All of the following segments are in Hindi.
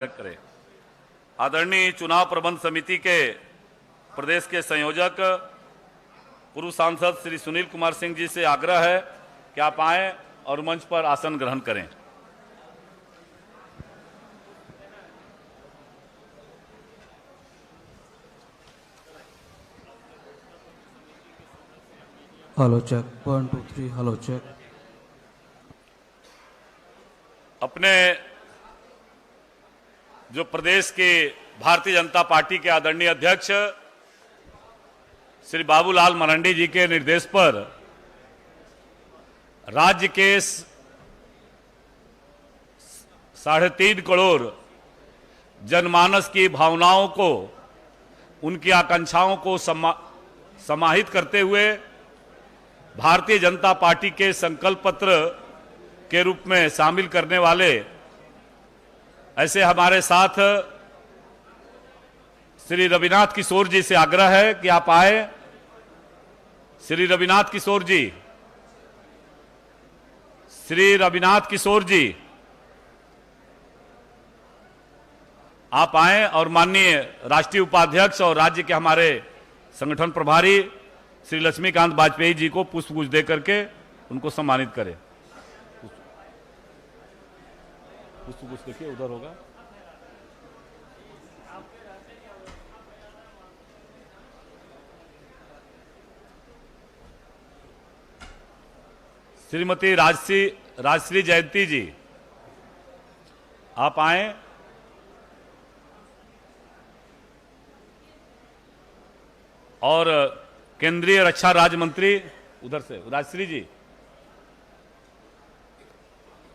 करें। आदरणीय चुनाव प्रबंध समिति के प्रदेश के संयोजक पूर्व सांसद श्री सुनील कुमार सिंह जी से आग्रह है कि आप आएं और मंच पर आसन ग्रहण करें। Hello check 1 2 3 hello check. अपने जो प्रदेश के भारतीय जनता पार्टी के आदरणीय अध्यक्ष श्री बाबूलाल मरांडी जी के निर्देश पर राज्य के 3.5 करोड़ जनमानस की भावनाओं को, उनकी आकांक्षाओं को समाहित करते हुए भारतीय जनता पार्टी के संकल्प पत्र के रूप में शामिल करने वाले ऐसे हमारे साथ श्री रविनाथ किशोर जी से आग्रह है कि आप आए। श्री रविनाथ किशोर जी, श्री रविनाथ किशोर जी, आप आए और माननीय राष्ट्रीय उपाध्यक्ष और राज्य के हमारे संगठन प्रभारी श्री लक्ष्मीकांत वाजपेयी जी को पुष्पगुच्छ दे करके उनको सम्मानित करें। पुष्पगुच्छ देखिए उधर होगा। श्रीमती राजश्री जयंती जी, आप आए। और केंद्रीय रक्षा राज्य मंत्री उधर से राजश्री जी,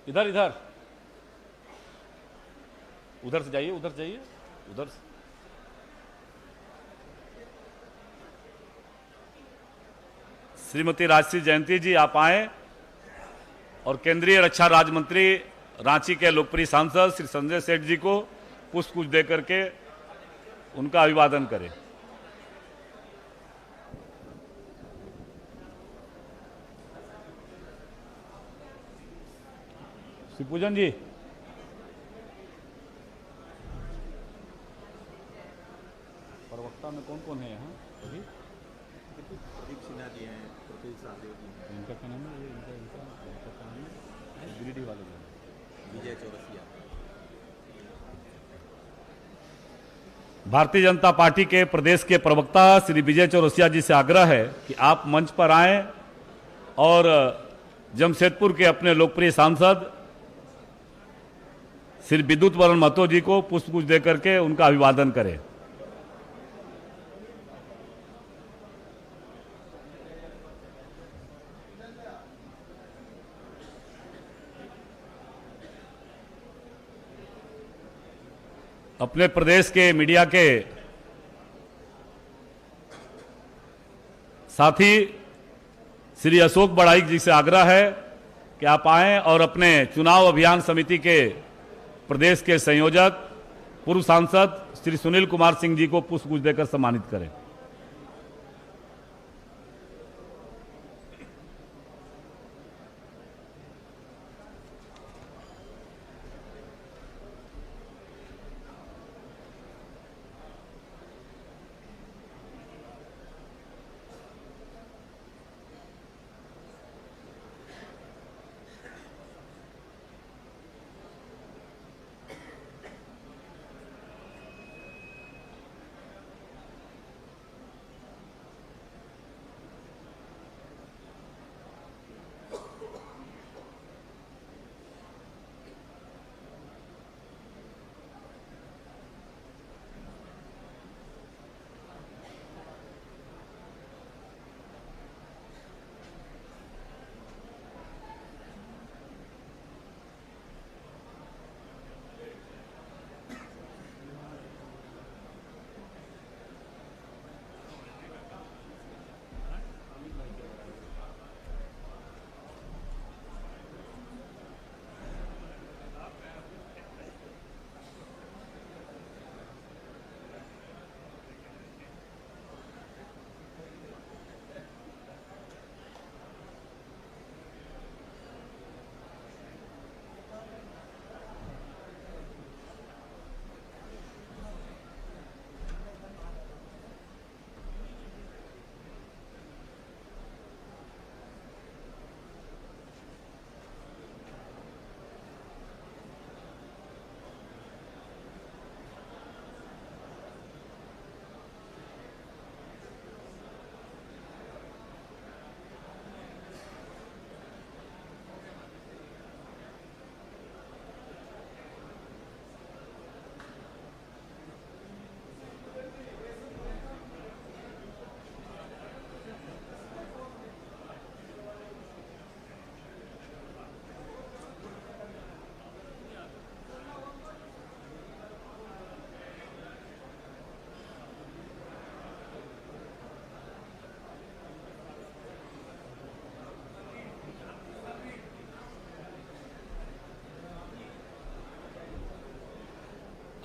इधर इधर उधर से जाइए, उधर जाइए, उधर से। श्रीमती राजश्री जयंती जी, आप आए और केंद्रीय रक्षा राज्य मंत्री रांची के लोकप्रिय सांसद श्री संजय सेठ जी को पुष्पगुच्छ दे करके उनका अभिवादन करें। श्री पूजन जी, प्रवक्ता में कौन कौन है यहाँ? प्रदीप सिन्हा जी हैं, प्रदीप साहदेव जी हैं। इनका क्या नाम है? ये इनका क्या नाम है? गिरिडीह वाले जो विजय चौरसिया। भारतीय जनता पार्टी के प्रदेश के प्रवक्ता श्री विजय चौरसिया जी से आग्रह है कि आप मंच पर आएं और जमशेदपुर के अपने लोकप्रिय सांसद श्री विद्युत वरण महतो जी को पुष्पगुच्छ देकर के उनका अभिवादन करें। अपने प्रदेश के मीडिया के साथी श्री अशोक बड़ाई जी से आग्रह है कि आप आएं और अपने चुनाव अभियान समिति के प्रदेश के संयोजक पूर्व सांसद श्री सुनील कुमार सिंह जी को पुष्पगुच्छ देकर सम्मानित करें।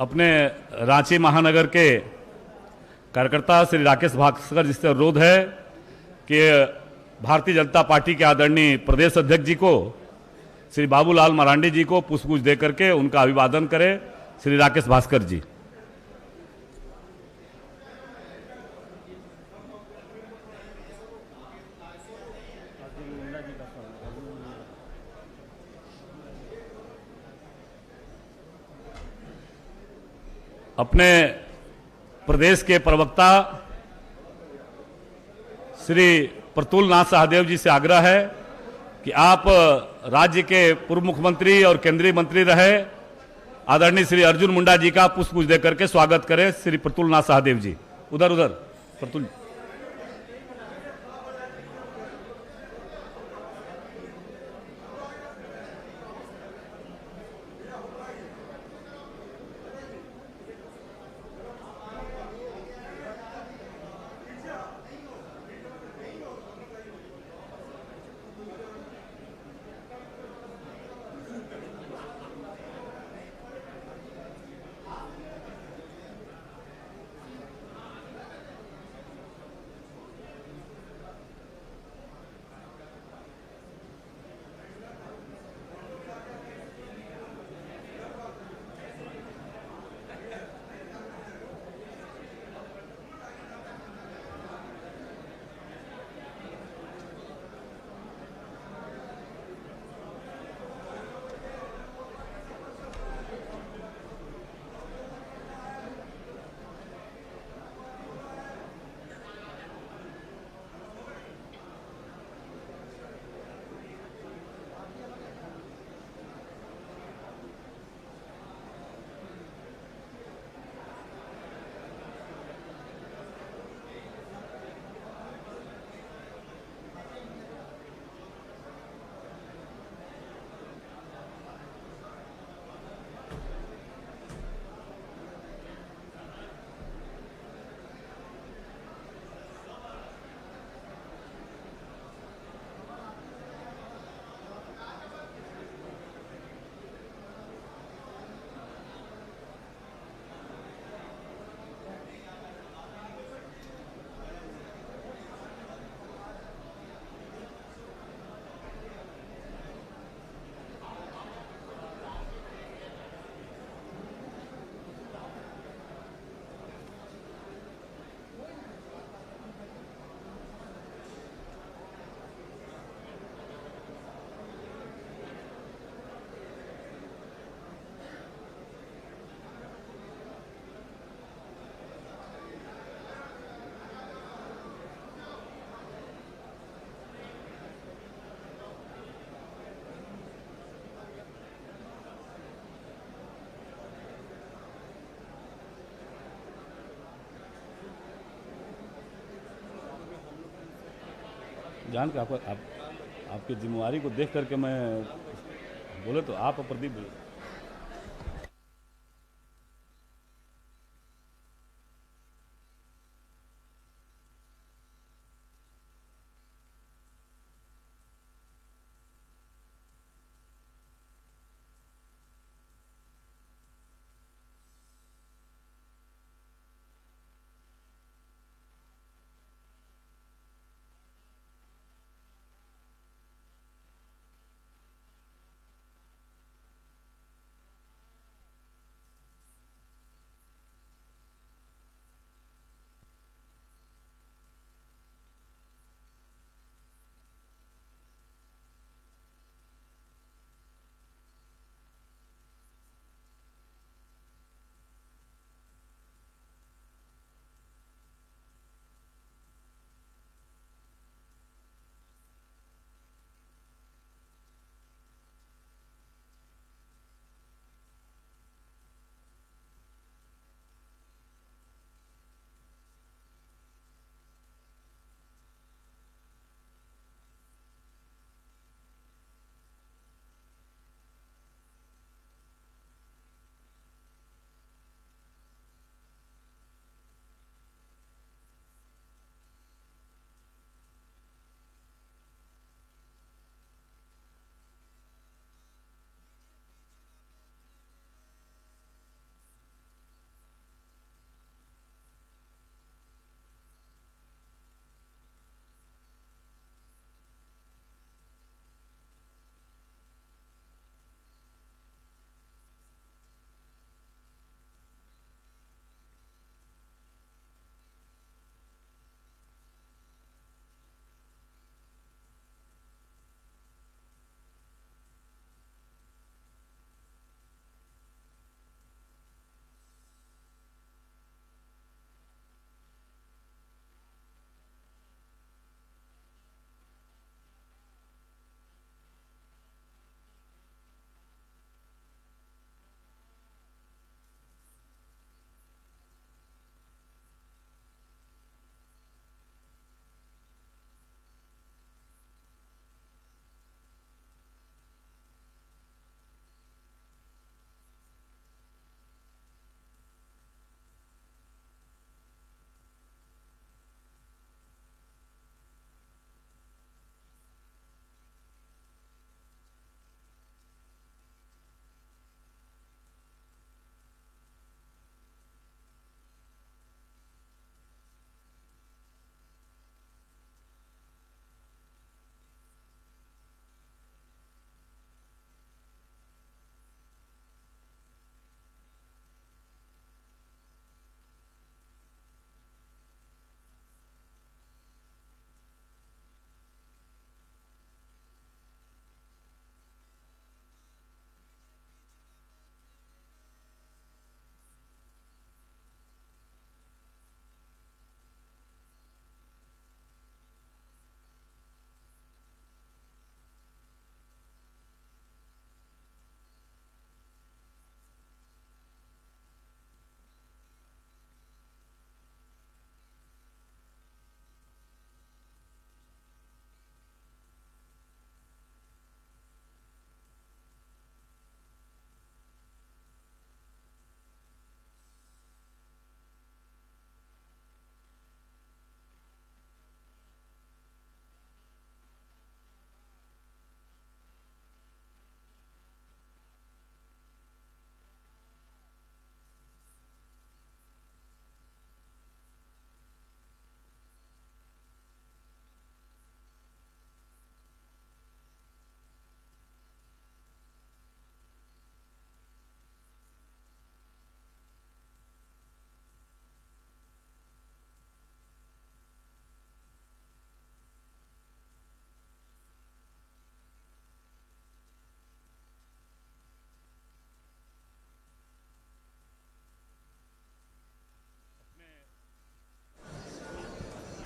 अपने रांची महानगर के कार्यकर्ता श्री राकेश भास्कर जी से अनुरोध है कि भारतीय जनता पार्टी के आदरणीय प्रदेश अध्यक्ष जी को श्री बाबूलाल मरांडी जी को पुष्पगुच्छ दे करके उनका अभिवादन करें। श्री राकेश भास्कर जी। अपने प्रदेश के प्रवक्ता श्री प्रतुल नाथ सहदेव जी से आग्रह है कि आप राज्य के पूर्व मुख्यमंत्री और केंद्रीय मंत्री रहे आदरणीय श्री अर्जुन मुंडा जी का पुष्पगुच्छ देकर के स्वागत करें। श्री प्रतुल नाथ सहदेव जी, उधर उधर प्रतुल। जान के आपकी जिम्मेवारी को देख करके मैं बोले तो आप प्रदीप बोले।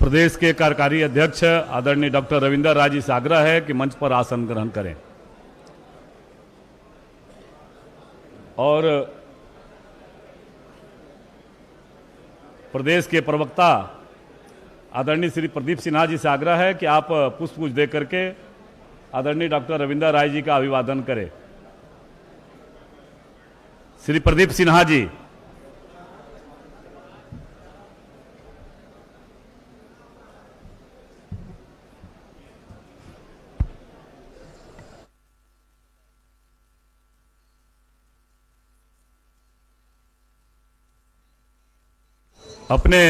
प्रदेश के कार्यकारी अध्यक्ष आदरणीय डॉक्टर रविंद्र राय जी से आग्रह है कि मंच पर आसन ग्रहण करें और प्रदेश के प्रवक्ता आदरणीय श्री प्रदीप सिन्हा जी से आग्रह है कि आप पुष्पगुच्छ दे करके आदरणीय डॉक्टर रविंद्र राय जी का अभिवादन करें। श्री प्रदीप सिन्हा जी। अपने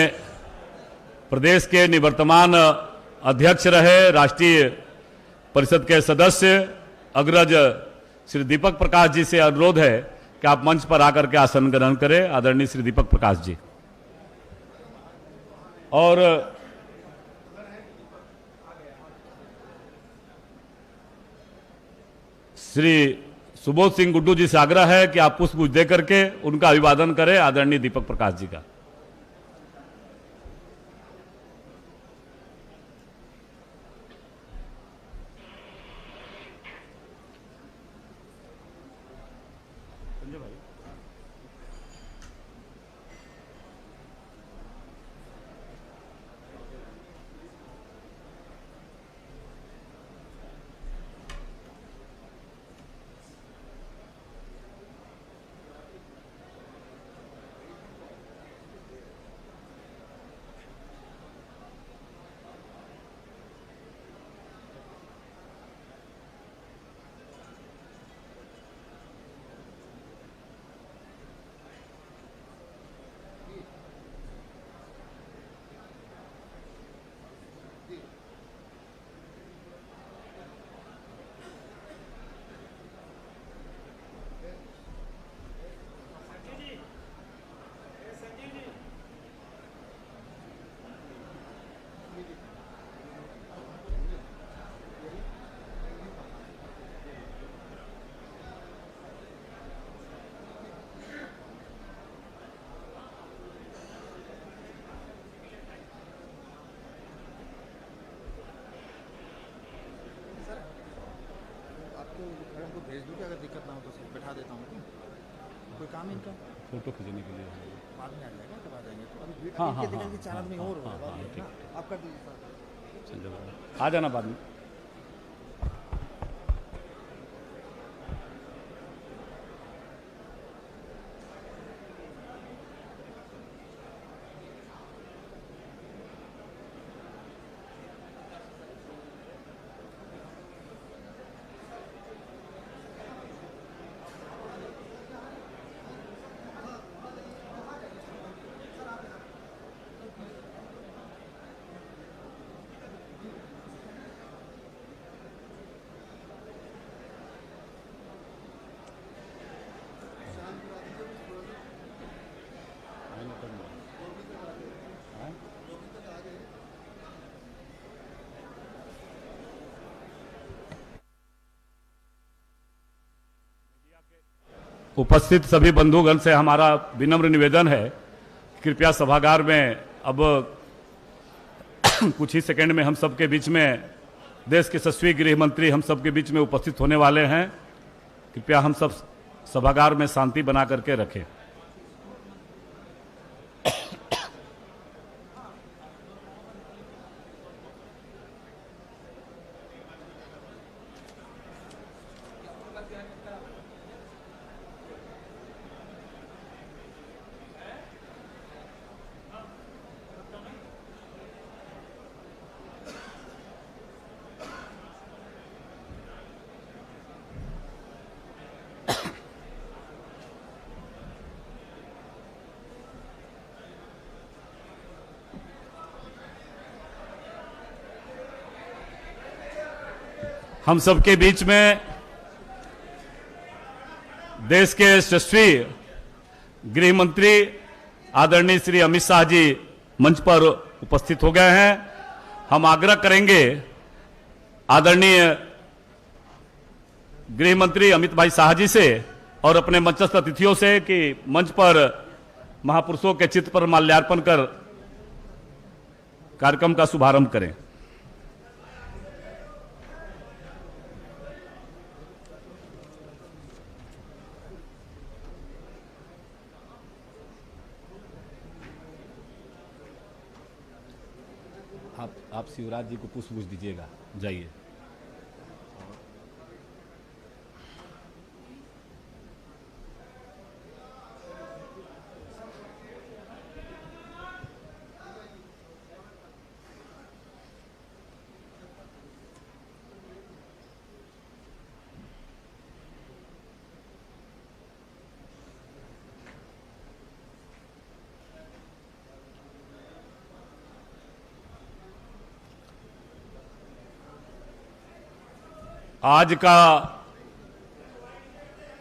प्रदेश के निवर्तमान अध्यक्ष रहे राष्ट्रीय परिषद के सदस्य अग्रज श्री दीपक प्रकाश जी से अनुरोध है कि आप मंच पर आकर के आसन ग्रहण करें। आदरणीय श्री दीपक प्रकाश जी और श्री सुबोध सिंह गुड्डू जी से आग्रह है कि आप पुष्पगुच्छ दे करके उनका अभिवादन करें। आदरणीय दीपक प्रकाश जी का। भेज दूँ क्या? अगर दिक्कत ना हो तो सिर्फ बैठा देता हूँ। कोई काम है इनका? फोटो खींचने के लिए बाद में आ जाएगा, तब आ जाएंगे तो अभी हाँ, हाँ, दिखा हाँ, कि 4 आदमी और हो हाँ, हाँ, ठीक, आप कर दीजिए। संजय आ जाना बाद में। उपस्थित सभी बंधुगण से हमारा विनम्र निवेदन है, कृपया सभागार में अब कुछ ही सेकंड में हम सबके बीच में देश के यशस्वी गृह मंत्री हम सबके बीच में उपस्थित होने वाले हैं। कृपया हम सब सभागार में शांति बना करके रखें। हम सबके बीच में देश के यशस्वी गृह मंत्री आदरणीय श्री अमित शाह जी मंच पर उपस्थित हो गए हैं। हम आग्रह करेंगे आदरणीय गृह मंत्री अमित भाई शाह जी से और अपने मंचस्थ अतिथियों से कि मंच पर महापुरुषों के चित्र पर माल्यार्पण कर कार्यक्रम का शुभारंभ करें। आप शिवराज जी को पुष्प दीजिएगा, जाइए। आज का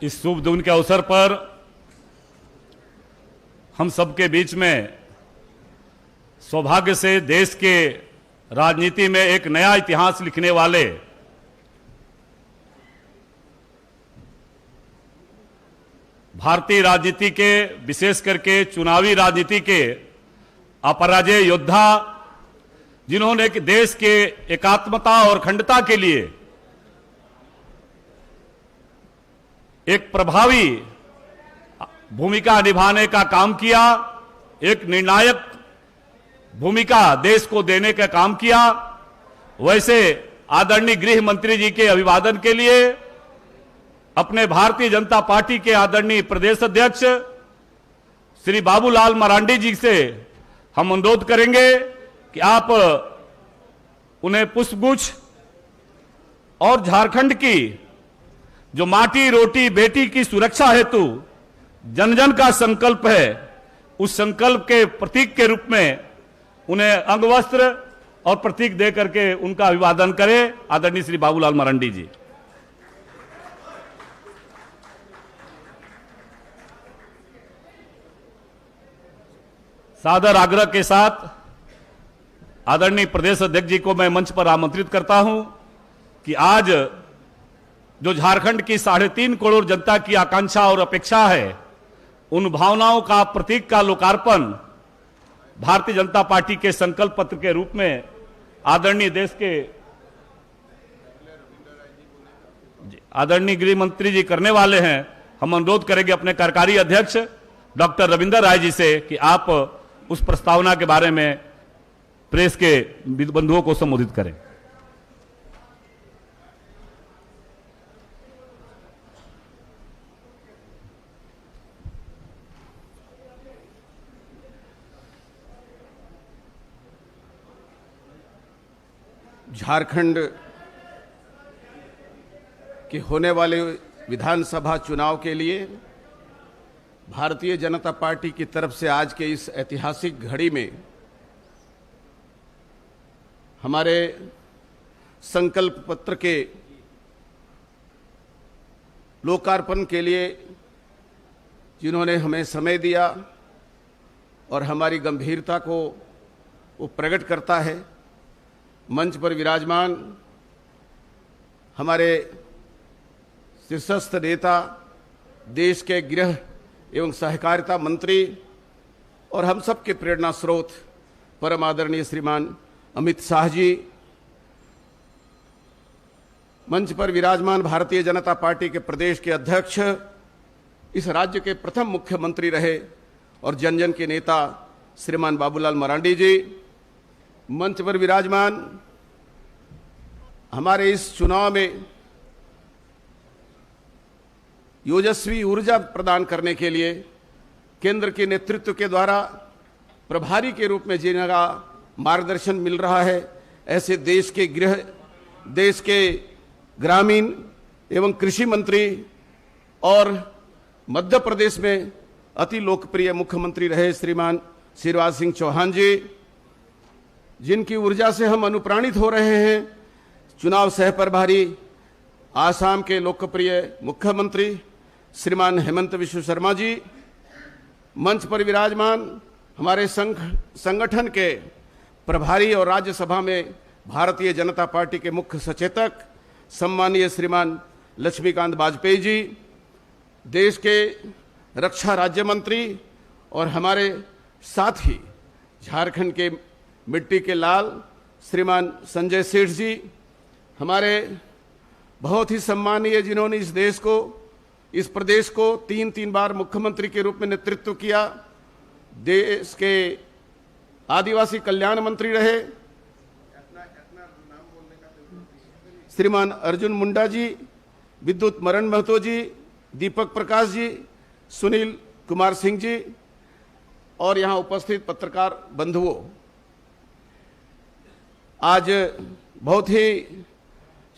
इस शुभ दिन के अवसर पर हम सबके बीच में सौभाग्य से देश के राजनीति में एक नया इतिहास लिखने वाले भारतीय राजनीति के, विशेष करके चुनावी राजनीति के अपराजय योद्धा, जिन्होंने देश के एकात्मता और अखंडता के लिए एक प्रभावी भूमिका निभाने का काम किया, एक निर्णायक भूमिका देश को देने का काम किया, वैसे आदरणीय गृह मंत्री जी के अभिवादन के लिए अपने भारतीय जनता पार्टी के आदरणीय प्रदेश अध्यक्ष श्री बाबूलाल मरांडी जी से हम अनुरोध करेंगे कि आप उन्हें पुष्पगुच्छ और झारखंड की जो माटी रोटी बेटी की सुरक्षा हेतु जन जन का संकल्प है, उस संकल्प के प्रतीक के रूप में उन्हें अंगवस्त्र और प्रतीक दे करके उनका अभिवादन करें। आदरणीय श्री बाबूलाल मरांडी जी। सादर आग्रह के साथ आदरणीय प्रदेश अध्यक्ष जी को मैं मंच पर आमंत्रित करता हूं कि आज जो झारखंड की 3.5 करोड़ जनता की आकांक्षा और अपेक्षा है, उन भावनाओं का प्रतीक का लोकार्पण भारतीय जनता पार्टी के संकल्प पत्र के रूप में आदरणीय देश के आदरणीय गृह मंत्री जी करने वाले हैं। हम अनुरोध करेंगे अपने कार्यकारी अध्यक्ष डॉक्टर रविंदर राय जी से कि आप उस प्रस्तावना के बारे में प्रेस के बंधुओं को संबोधित करें। झारखंड के होने वाले विधानसभा चुनाव के लिए भारतीय जनता पार्टी की तरफ से आज के इस ऐतिहासिक घड़ी में हमारे संकल्प पत्र के लोकार्पण के लिए जिन्होंने हमें समय दिया और हमारी गंभीरता को वो प्रकट करता है, मंच पर विराजमान हमारे शीर्षस्थ नेता, देश के गृह एवं सहकारिता मंत्री और हम सब के प्रेरणा स्रोत परम आदरणीय श्रीमान अमित शाह जी, मंच पर विराजमान भारतीय जनता पार्टी के प्रदेश के अध्यक्ष, इस राज्य के प्रथम मुख्यमंत्री रहे और जन जन के नेता श्रीमान बाबूलाल मरांडी जी, मंच पर विराजमान हमारे इस चुनाव में योजस्वी ऊर्जा प्रदान करने के लिए केंद्र के नेतृत्व के द्वारा प्रभारी के रूप में जिनका मार्गदर्शन मिल रहा है, ऐसे देश के ग्रामीण एवं कृषि मंत्री और मध्य प्रदेश में अति लोकप्रिय मुख्यमंत्री रहे श्रीमान शिवराज सिंह चौहान जी, जिनकी ऊर्जा से हम अनुप्राणित हो रहे हैं, चुनाव सह प्रभारी आसाम के लोकप्रिय मुख्यमंत्री श्रीमान हेमंत विश्व शर्मा जी, मंच पर विराजमान हमारे संगठन के प्रभारी और राज्यसभा में भारतीय जनता पार्टी के मुख्य सचेतक सम्मानीय श्रीमान लक्ष्मीकांत वाजपेयी जी, देश के रक्षा राज्य मंत्री और हमारे साथ ही झारखंड के मिट्टी के लाल श्रीमान संजय सेठ जी, हमारे बहुत ही सम्मानीय, जिन्होंने इस देश को, इस प्रदेश को तीन बार मुख्यमंत्री के रूप में नेतृत्व किया, देश के आदिवासी कल्याण मंत्री रहे, श्रीमान अर्जुन मुंडा जी, विद्युत मरण महतो जी, दीपक प्रकाश जी, सुनील कुमार सिंह जी और यहाँ उपस्थित पत्रकार बंधुओं, आज बहुत ही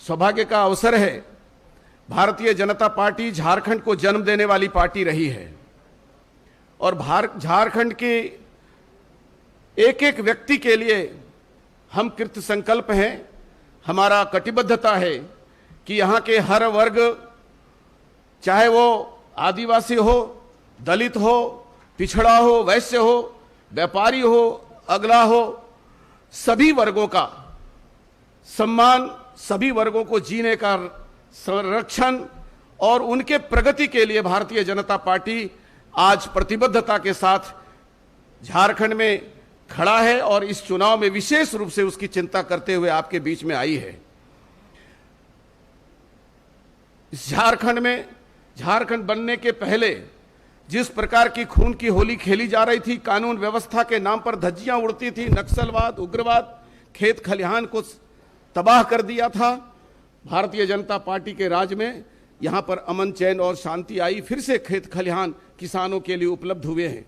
सौभाग्य का अवसर है। भारतीय जनता पार्टी झारखंड को जन्म देने वाली पार्टी रही है और झारखंड के एक एक व्यक्ति के लिए हम कृत संकल्प हैं। हमारा कटिबद्धता है कि यहाँ के हर वर्ग, चाहे वो आदिवासी हो, दलित हो, पिछड़ा हो, वैश्य हो, व्यापारी हो, अगला हो, सभी वर्गों का सम्मान, सभी वर्गों को जीने का संरक्षण और उनके प्रगति के लिए भारतीय जनता पार्टी आज प्रतिबद्धता के साथ झारखंड में खड़ा है और इस चुनाव में विशेष रूप से उसकी चिंता करते हुए आपके बीच में आई है। इस झारखंड में, झारखंड बनने के पहले जिस प्रकार की खून की होली खेली जा रही थी, कानून व्यवस्था के नाम पर धज्जियां उड़ती थी, नक्सलवाद, उग्रवाद, खेत खलिहान को तबाह कर दिया था, भारतीय जनता पार्टी के राज में यहां पर अमन, चैन और शांति आई। फिर से खेत खलिहान किसानों के लिए उपलब्ध हुए हैं।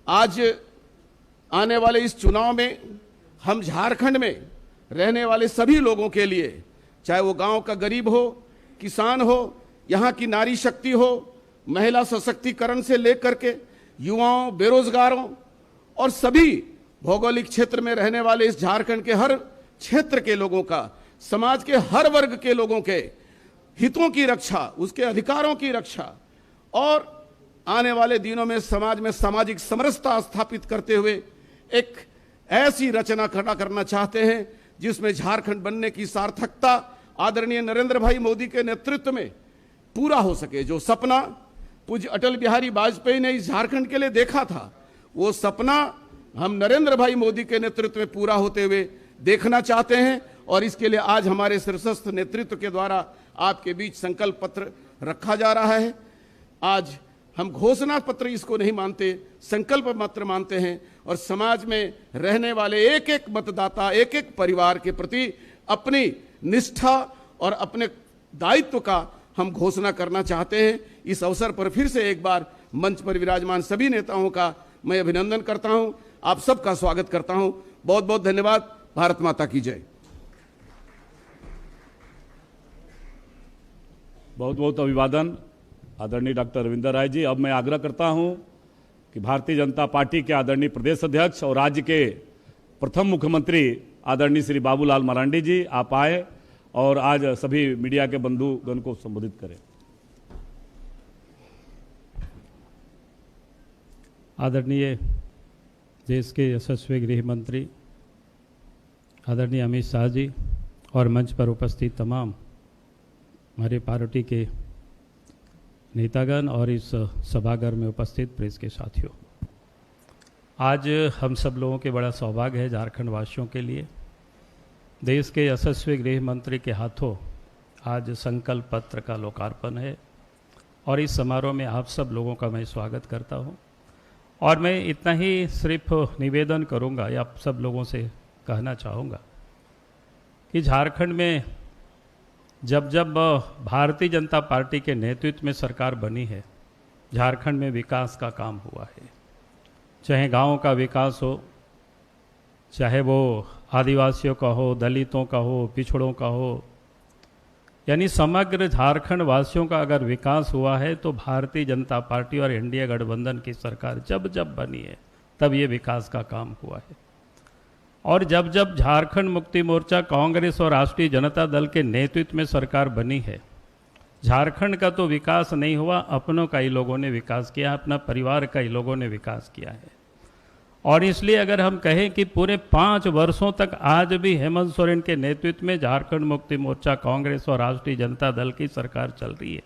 आज आने वाले इस चुनाव में हम झारखंड में रहने वाले सभी लोगों के लिए, चाहे वो गांव का गरीब हो, किसान हो, यहाँ की नारी शक्ति हो, महिला सशक्तिकरण से लेकर के युवाओं, बेरोजगारों और सभी भौगोलिक क्षेत्र में रहने वाले इस झारखंड के हर क्षेत्र के लोगों का, समाज के हर वर्ग के लोगों के हितों की रक्षा, उसके अधिकारों की रक्षा और आने वाले दिनों में समाज में सामाजिक समरसता स्थापित करते हुए एक ऐसी रचना खड़ा करना चाहते हैं जिसमें झारखंड बनने की सार्थकता आदरणीय नरेंद्र भाई मोदी के नेतृत्व में पूरा हो सके। जो सपना पूज्य अटल बिहारी वाजपेयी ने इस झारखंड के लिए देखा था, वो सपना हम नरेंद्र भाई मोदी के नेतृत्व में पूरा होते हुए देखना चाहते हैं और इसके लिए आज हमारे शीर्षस्थ नेतृत्व के द्वारा आपके बीच संकल्प पत्र रखा जा रहा है। आज हम घोषणा पत्र इसको नहीं मानते, संकल्प पत्र मानते हैं और समाज में रहने वाले एक एक मतदाता, एक एक परिवार के प्रति अपनी निष्ठा और अपने दायित्व का हम घोषणा करना चाहते हैं। इस अवसर पर फिर से एक बार मंच पर विराजमान सभी नेताओं का मैं अभिनंदन करता हूं, आप सबका स्वागत करता हूं। बहुत बहुत धन्यवाद। भारत माता की जय। बहुत बहुत अभिवादन आदरणीय डॉक्टर रविंदर राय जी। अब मैं आग्रह करता हूं कि भारतीय जनता पार्टी के आदरणीय प्रदेश अध्यक्ष और राज्य के प्रथम मुख्यमंत्री आदरणीय श्री बाबूलाल मरांडी जी आप आए और आज सभी मीडिया के बंधुगण को संबोधित करें। आदरणीय देश के यशस्वी गृह मंत्री आदरणीय अमित शाह जी और मंच पर उपस्थित तमाम हमारे पार्टी के नेतागण और इस सभागार में उपस्थित प्रेस के साथियों, आज हम सब लोगों के बड़ा सौभाग्य है झारखंड वासियों के लिए, देश के यशस्वी गृह मंत्री के हाथों आज संकल्प पत्र का लोकार्पण है और इस समारोह में आप सब लोगों का मैं स्वागत करता हूं। और मैं इतना ही सिर्फ निवेदन करूंगा या आप सब लोगों से कहना चाहूँगा कि झारखंड में जब जब भारतीय जनता पार्टी के नेतृत्व में सरकार बनी है, झारखंड में विकास का काम हुआ है। चाहे गाँव का विकास हो, चाहे वो आदिवासियों का हो, दलितों का हो, पिछड़ों का हो, यानी समग्र झारखंड वासियों का अगर विकास हुआ है तो भारतीय जनता पार्टी और एनडीए गठबंधन की सरकार जब जब बनी है तब ये विकास का काम हुआ है। और जब जब झारखंड मुक्ति मोर्चा, कांग्रेस और राष्ट्रीय जनता दल के नेतृत्व में सरकार बनी है, झारखंड का तो विकास नहीं हुआ, अपनों का ही लोगों ने विकास किया, अपना परिवार का ही लोगों ने विकास किया है। और इसलिए अगर हम कहें कि पूरे 5 वर्षों तक आज भी हेमंत सोरेन के नेतृत्व में झारखंड मुक्ति मोर्चा, कांग्रेस और राष्ट्रीय जनता दल की सरकार चल रही है,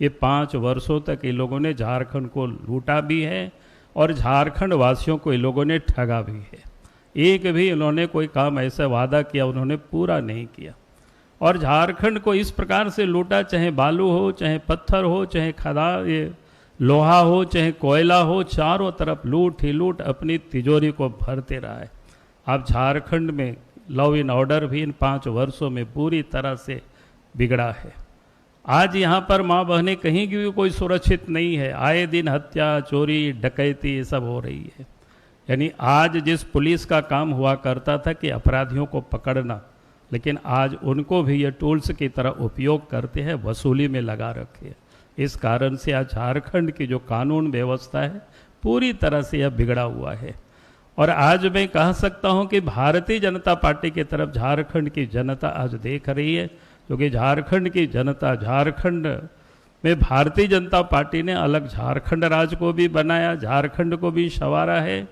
ये 5 वर्षों तक ये लोगों ने झारखंड को लूटा भी है और झारखंड वासियों को ये लोगों ने ठगा भी है। एक भी इन्होंने कोई काम ऐसा वादा किया उन्होंने पूरा नहीं किया। और झारखंड को इस प्रकार से लूटा, चाहे बालू हो, चाहे पत्थर हो, चाहे ये लोहा हो, चाहे कोयला हो, चारों तरफ लूट ही लूट अपनी तिजोरी को भरते रहा है। अब झारखंड में लॉ एंड ऑर्डर भी इन 5 वर्षों में पूरी तरह से बिगड़ा है। आज यहाँ पर माँ बहनें कहीं की भी कोई सुरक्षित नहीं है। आए दिन हत्या, चोरी, डकैती ये सब हो रही है। यानी आज जिस पुलिस का काम हुआ करता था कि अपराधियों को पकड़ना, लेकिन आज उनको भी ये टूल्स की तरह उपयोग करते हैं, वसूली में लगा रखे हैं। इस कारण से आज झारखंड की जो कानून व्यवस्था है पूरी तरह से यह बिगड़ा हुआ है। और आज मैं कह सकता हूं कि भारतीय जनता पार्टी की तरफ झारखंड की जनता आज देख रही है, क्योंकि झारखंड की जनता, झारखंड में भारतीय जनता पार्टी ने अलग झारखंड राज्य को भी बनाया, झारखंड को भी संवारा है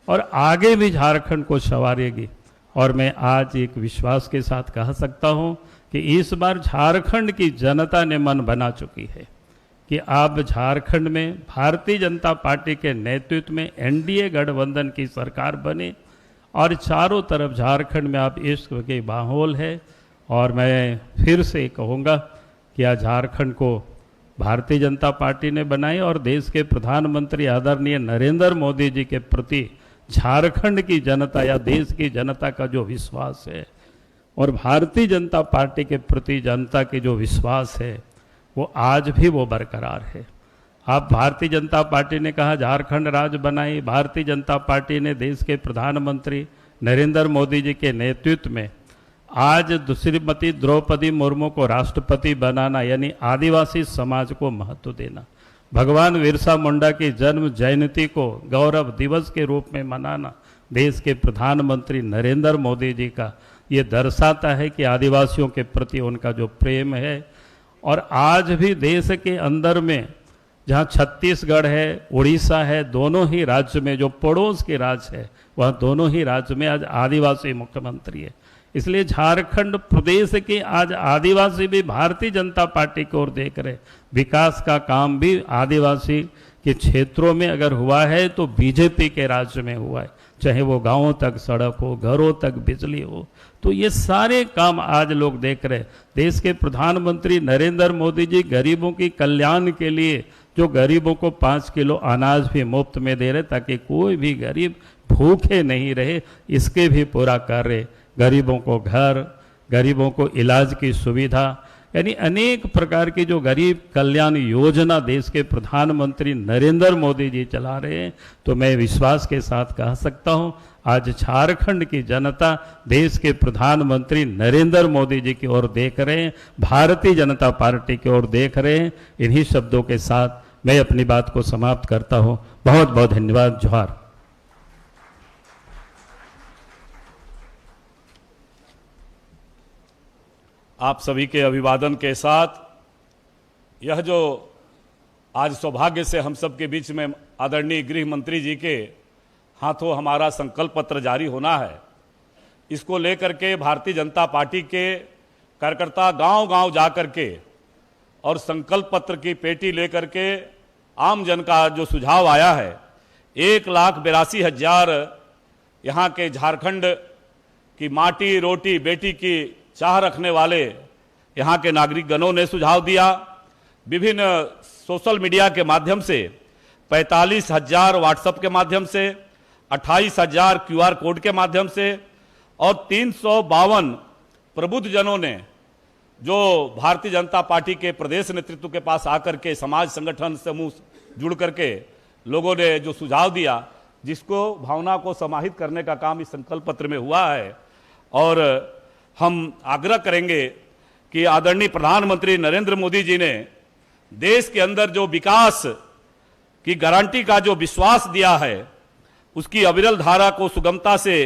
और आगे भी झारखंड को संवारेगी। और मैं आज एक विश्वास के साथ कह सकता हूं कि इस बार झारखंड की जनता ने मन बना चुकी है कि अब झारखंड में भारतीय जनता पार्टी के नेतृत्व में एनडीए गठबंधन की सरकार बने और चारों तरफ झारखंड में अब इश्क के माहौल है। और मैं फिर से कहूँगा कि आज झारखंड को भारतीय जनता पार्टी ने बनाई और देश के प्रधानमंत्री आदरणीय नरेंद्र मोदी जी के प्रति झारखंड की जनता या देश की जनता का जो विश्वास है और भारतीय जनता पार्टी के प्रति जनता की जो विश्वास है वो आज भी वो बरकरार है। आप भारतीय जनता पार्टी ने कहा झारखंड राज्य बनाई, भारतीय जनता पार्टी ने देश के प्रधानमंत्री नरेंद्र मोदी जी के नेतृत्व में आज श्रीमती द्रौपदी मुर्मू को राष्ट्रपति बनाना, यानी आदिवासी समाज को महत्व देना, भगवान बिरसा मुंडा की जन्म जयंती को गौरव दिवस के रूप में मनाना देश के प्रधानमंत्री नरेंद्र मोदी जी का ये दर्शाता है कि आदिवासियों के प्रति उनका जो प्रेम है। और आज भी देश के अंदर में जहाँ छत्तीसगढ़ है, उड़ीसा है, दोनों ही राज्य में जो पड़ोस के राज्य है वह दोनों ही राज्य में आज आदिवासी मुख्यमंत्री है। इसलिए झारखंड प्रदेश के आज आदिवासी भी भारतीय जनता पार्टी की ओर देख रहे। विकास का काम भी आदिवासी के क्षेत्रों में अगर हुआ है तो बीजेपी के राज्य में हुआ है, चाहे वो गांवों तक सड़क हो, घरों तक बिजली हो, तो ये सारे काम आज लोग देख रहे। देश के प्रधानमंत्री नरेंद्र मोदी जी गरीबों की कल्याण के लिए जो गरीबों को 5 किलो अनाज भी मुफ्त में दे रहे ताकि कोई भी गरीब भूखे नहीं रहे, इसके भी पूरा कर रहे। गरीबों को घर, गरीबों को इलाज की सुविधा, यानी अनेक प्रकार की जो गरीब कल्याण योजना देश के प्रधानमंत्री नरेंद्र मोदी जी चला रहे हैं। तो मैं विश्वास के साथ कह सकता हूं आज झारखंड की जनता देश के प्रधानमंत्री नरेंद्र मोदी जी की ओर देख रहे हैं, भारतीय जनता पार्टी की ओर देख रहे हैं। इन्हीं शब्दों के साथ मैं अपनी बात को समाप्त करता हूं। बहुत बहुत धन्यवाद। जोहार। आप सभी के अभिवादन के साथ यह जो आज सौभाग्य से हम सब के बीच में आदरणीय गृह मंत्री जी के हाथों हमारा संकल्प पत्र जारी होना है, इसको लेकर के भारतीय जनता पार्टी के कार्यकर्ता गांव-गांव जा कर के और संकल्प पत्र की पेटी लेकर के आम जन का जो सुझाव आया है, 1,82,000 यहाँ के झारखंड की माटी रोटी बेटी की चाह रखने वाले यहाँ के नागरिकगणों ने सुझाव दिया। विभिन्न सोशल मीडिया के माध्यम से 45,000 व्हाट्सएप के माध्यम से, 28,000 QR कोड के माध्यम से और 352 प्रबुद्ध जनों ने जो भारतीय जनता पार्टी के प्रदेश नेतृत्व के पास आकर के समाज संगठन समूह जुड़ करके लोगों ने जो सुझाव दिया, जिसको भावना को समाहित करने का काम इस संकल्प पत्र में हुआ है। और हम आग्रह करेंगे कि आदरणीय प्रधानमंत्री नरेंद्र मोदी जी ने देश के अंदर जो विकास की गारंटी का जो विश्वास दिया है, उसकी अविरल धारा को सुगमता से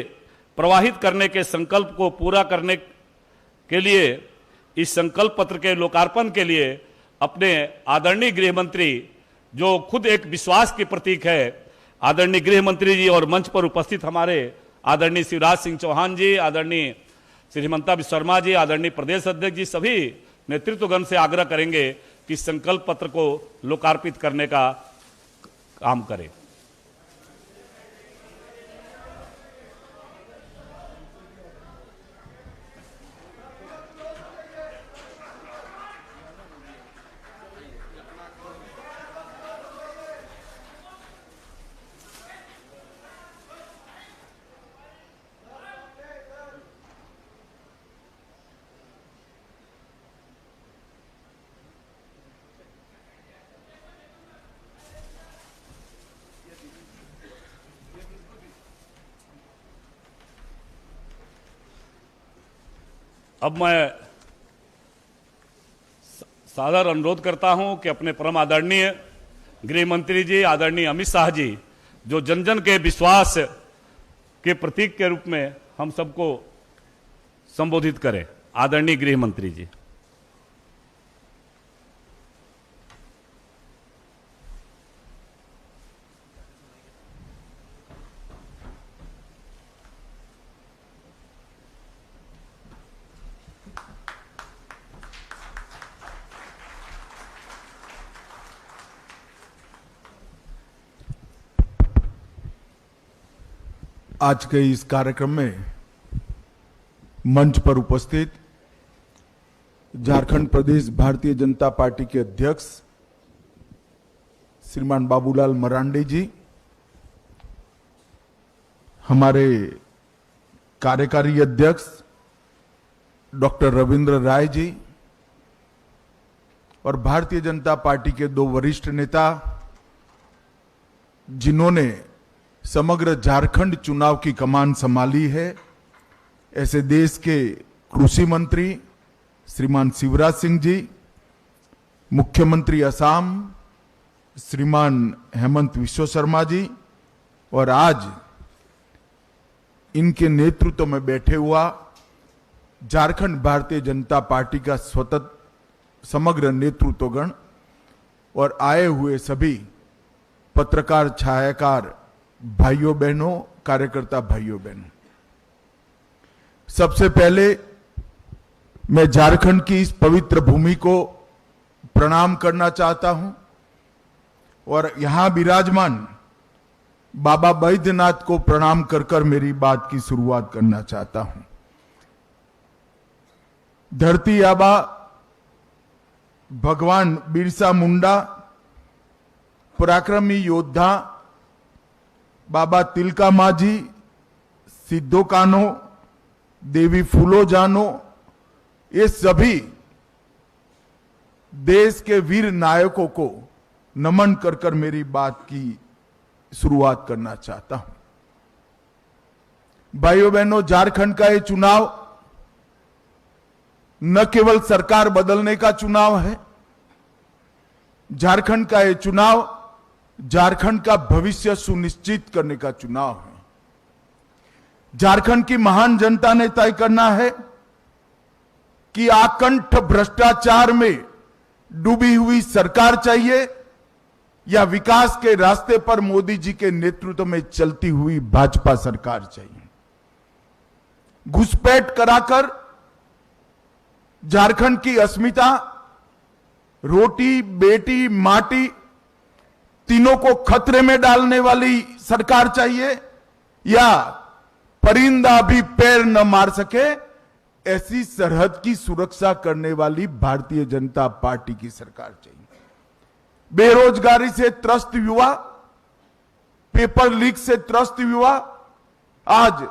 प्रवाहित करने के संकल्प को पूरा करने के लिए इस संकल्प पत्र के लोकार्पण के लिए अपने आदरणीय गृह मंत्री, जो खुद एक विश्वास के प्रतीक है, आदरणीय गृह मंत्री जी और मंच पर उपस्थित हमारे आदरणीय शिवराज सिंह चौहान जी, आदरणीय श्री हिमंता विश्व शर्मा जी, आदरणीय प्रदेश अध्यक्ष जी, सभी नेतृत्वगण से आग्रह करेंगे कि संकल्प पत्र को लोकार्पित करने का काम करें। अब मैं सादर अनुरोध करता हूं कि अपने परम आदरणीय गृह मंत्री जी, आदरणीय अमित शाह जी, जो जन जन के विश्वास के प्रतीक के रूप में हम सबको संबोधित करें। आदरणीय गृह मंत्री जी। आज के इस कार्यक्रम में मंच पर उपस्थित झारखंड प्रदेश भारतीय जनता पार्टी के अध्यक्ष श्रीमान बाबूलाल मरांडी जी, हमारे कार्यकारी अध्यक्ष डॉक्टर रविंद्र राय जी और भारतीय जनता पार्टी के दो वरिष्ठ नेता जिन्होंने समग्र झारखंड चुनाव की कमान संभाली है, ऐसे देश के कृषि मंत्री श्रीमान शिवराज सिंह जी, मुख्यमंत्री असम श्रीमान हेमंत विश्व शर्मा जी, और आज इनके नेतृत्व में बैठे हुआ झारखंड भारतीय जनता पार्टी का स्वतंत्र समग्र नेतृत्वगण और आए हुए सभी पत्रकार, छायाकार भाइयों बहनों, कार्यकर्ता भाइयों बहनों, सबसे पहले मैं झारखंड की इस पवित्र भूमि को प्रणाम करना चाहता हूं और यहां विराजमान बाबा बैद्यनाथ को प्रणाम कर कर मेरी बात की शुरुआत करना चाहता हूं। धरती आबा भगवान बिरसा मुंडा, पराक्रमी योद्धा बाबा तिलका मांझी, सिद्धो कान्हो, देवी फूलो जानो, ये सभी देश के वीर नायकों को नमन कर कर मेरी बात की शुरुआत करना चाहता हूं। भाइयों बहनों, झारखंड का ये चुनाव न केवल सरकार बदलने का चुनाव है, झारखंड का ये चुनाव झारखंड का भविष्य सुनिश्चित करने का चुनाव है। झारखंड की महान जनता ने तय करना है कि आकंठ भ्रष्टाचार में डूबी हुई सरकार चाहिए या विकास के रास्ते पर मोदी जी के नेतृत्व में चलती हुई भाजपा सरकार चाहिए। घुसपैठ कराकर झारखंड की अस्मिता, रोटी बेटी माटी तीनों को खतरे में डालने वाली सरकार चाहिए या परिंदा भी पैर न मार सके ऐसी सरहद की सुरक्षा करने वाली भारतीय जनता पार्टी की सरकार चाहिए। बेरोजगारी से त्रस्त युवा, पेपर लीक से त्रस्त युवा आज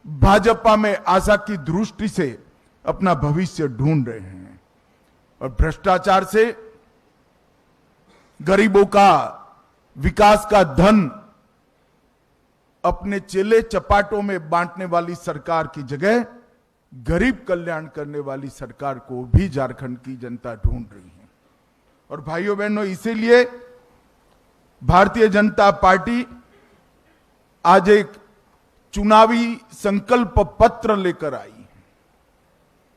भाजपा में आशा की दृष्टि से अपना भविष्य ढूंढ रहे हैं और भ्रष्टाचार से गरीबों का विकास का धन अपने चेले चपाटों में बांटने वाली सरकार की जगह गरीब कल्याण करने वाली सरकार को भी झारखंड की जनता ढूंढ रही है। और भाइयों बहनों, इसीलिए भारतीय जनता पार्टी आज एक चुनावी संकल्प पत्र लेकर आई है।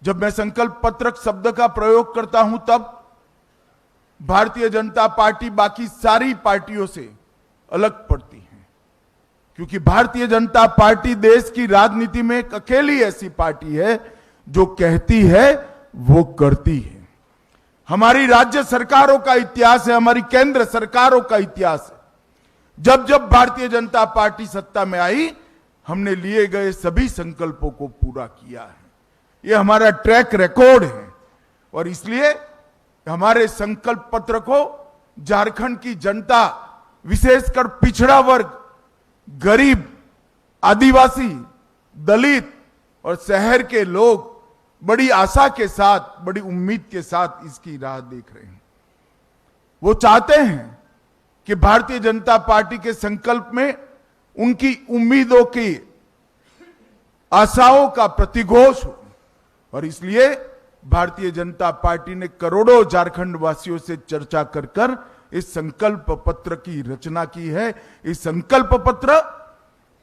जब मैं संकल्प पत्र शब्द का प्रयोग करता हूं तब भारतीय जनता पार्टी बाकी सारी पार्टियों से अलग पड़ती है, क्योंकि भारतीय जनता पार्टी देश की राजनीति में एक अकेली ऐसी पार्टी है जो कहती है वो करती है। हमारी राज्य सरकारों का इतिहास है, हमारी केंद्र सरकारों का इतिहास है। जब जब भारतीय जनता पार्टी सत्ता में आई, हमने लिए गए सभी संकल्पों को पूरा किया है। ये हमारा ट्रैक रिकॉर्ड है और इसलिए हमारे संकल्प पत्र को झारखंड की जनता, विशेषकर पिछड़ा वर्ग, गरीब, आदिवासी, दलित और शहर के लोग बड़ी आशा के साथ, बड़ी उम्मीद के साथ इसकी राह देख रहे हैं। वो चाहते हैं कि भारतीय जनता पार्टी के संकल्प में उनकी उम्मीदों की, आशाओं का प्रतिघोष हो और इसलिए भारतीय जनता पार्टी ने करोड़ों झारखंड वासियों से चर्चा कर कर इस संकल्प पत्र की रचना की है। इस संकल्प पत्र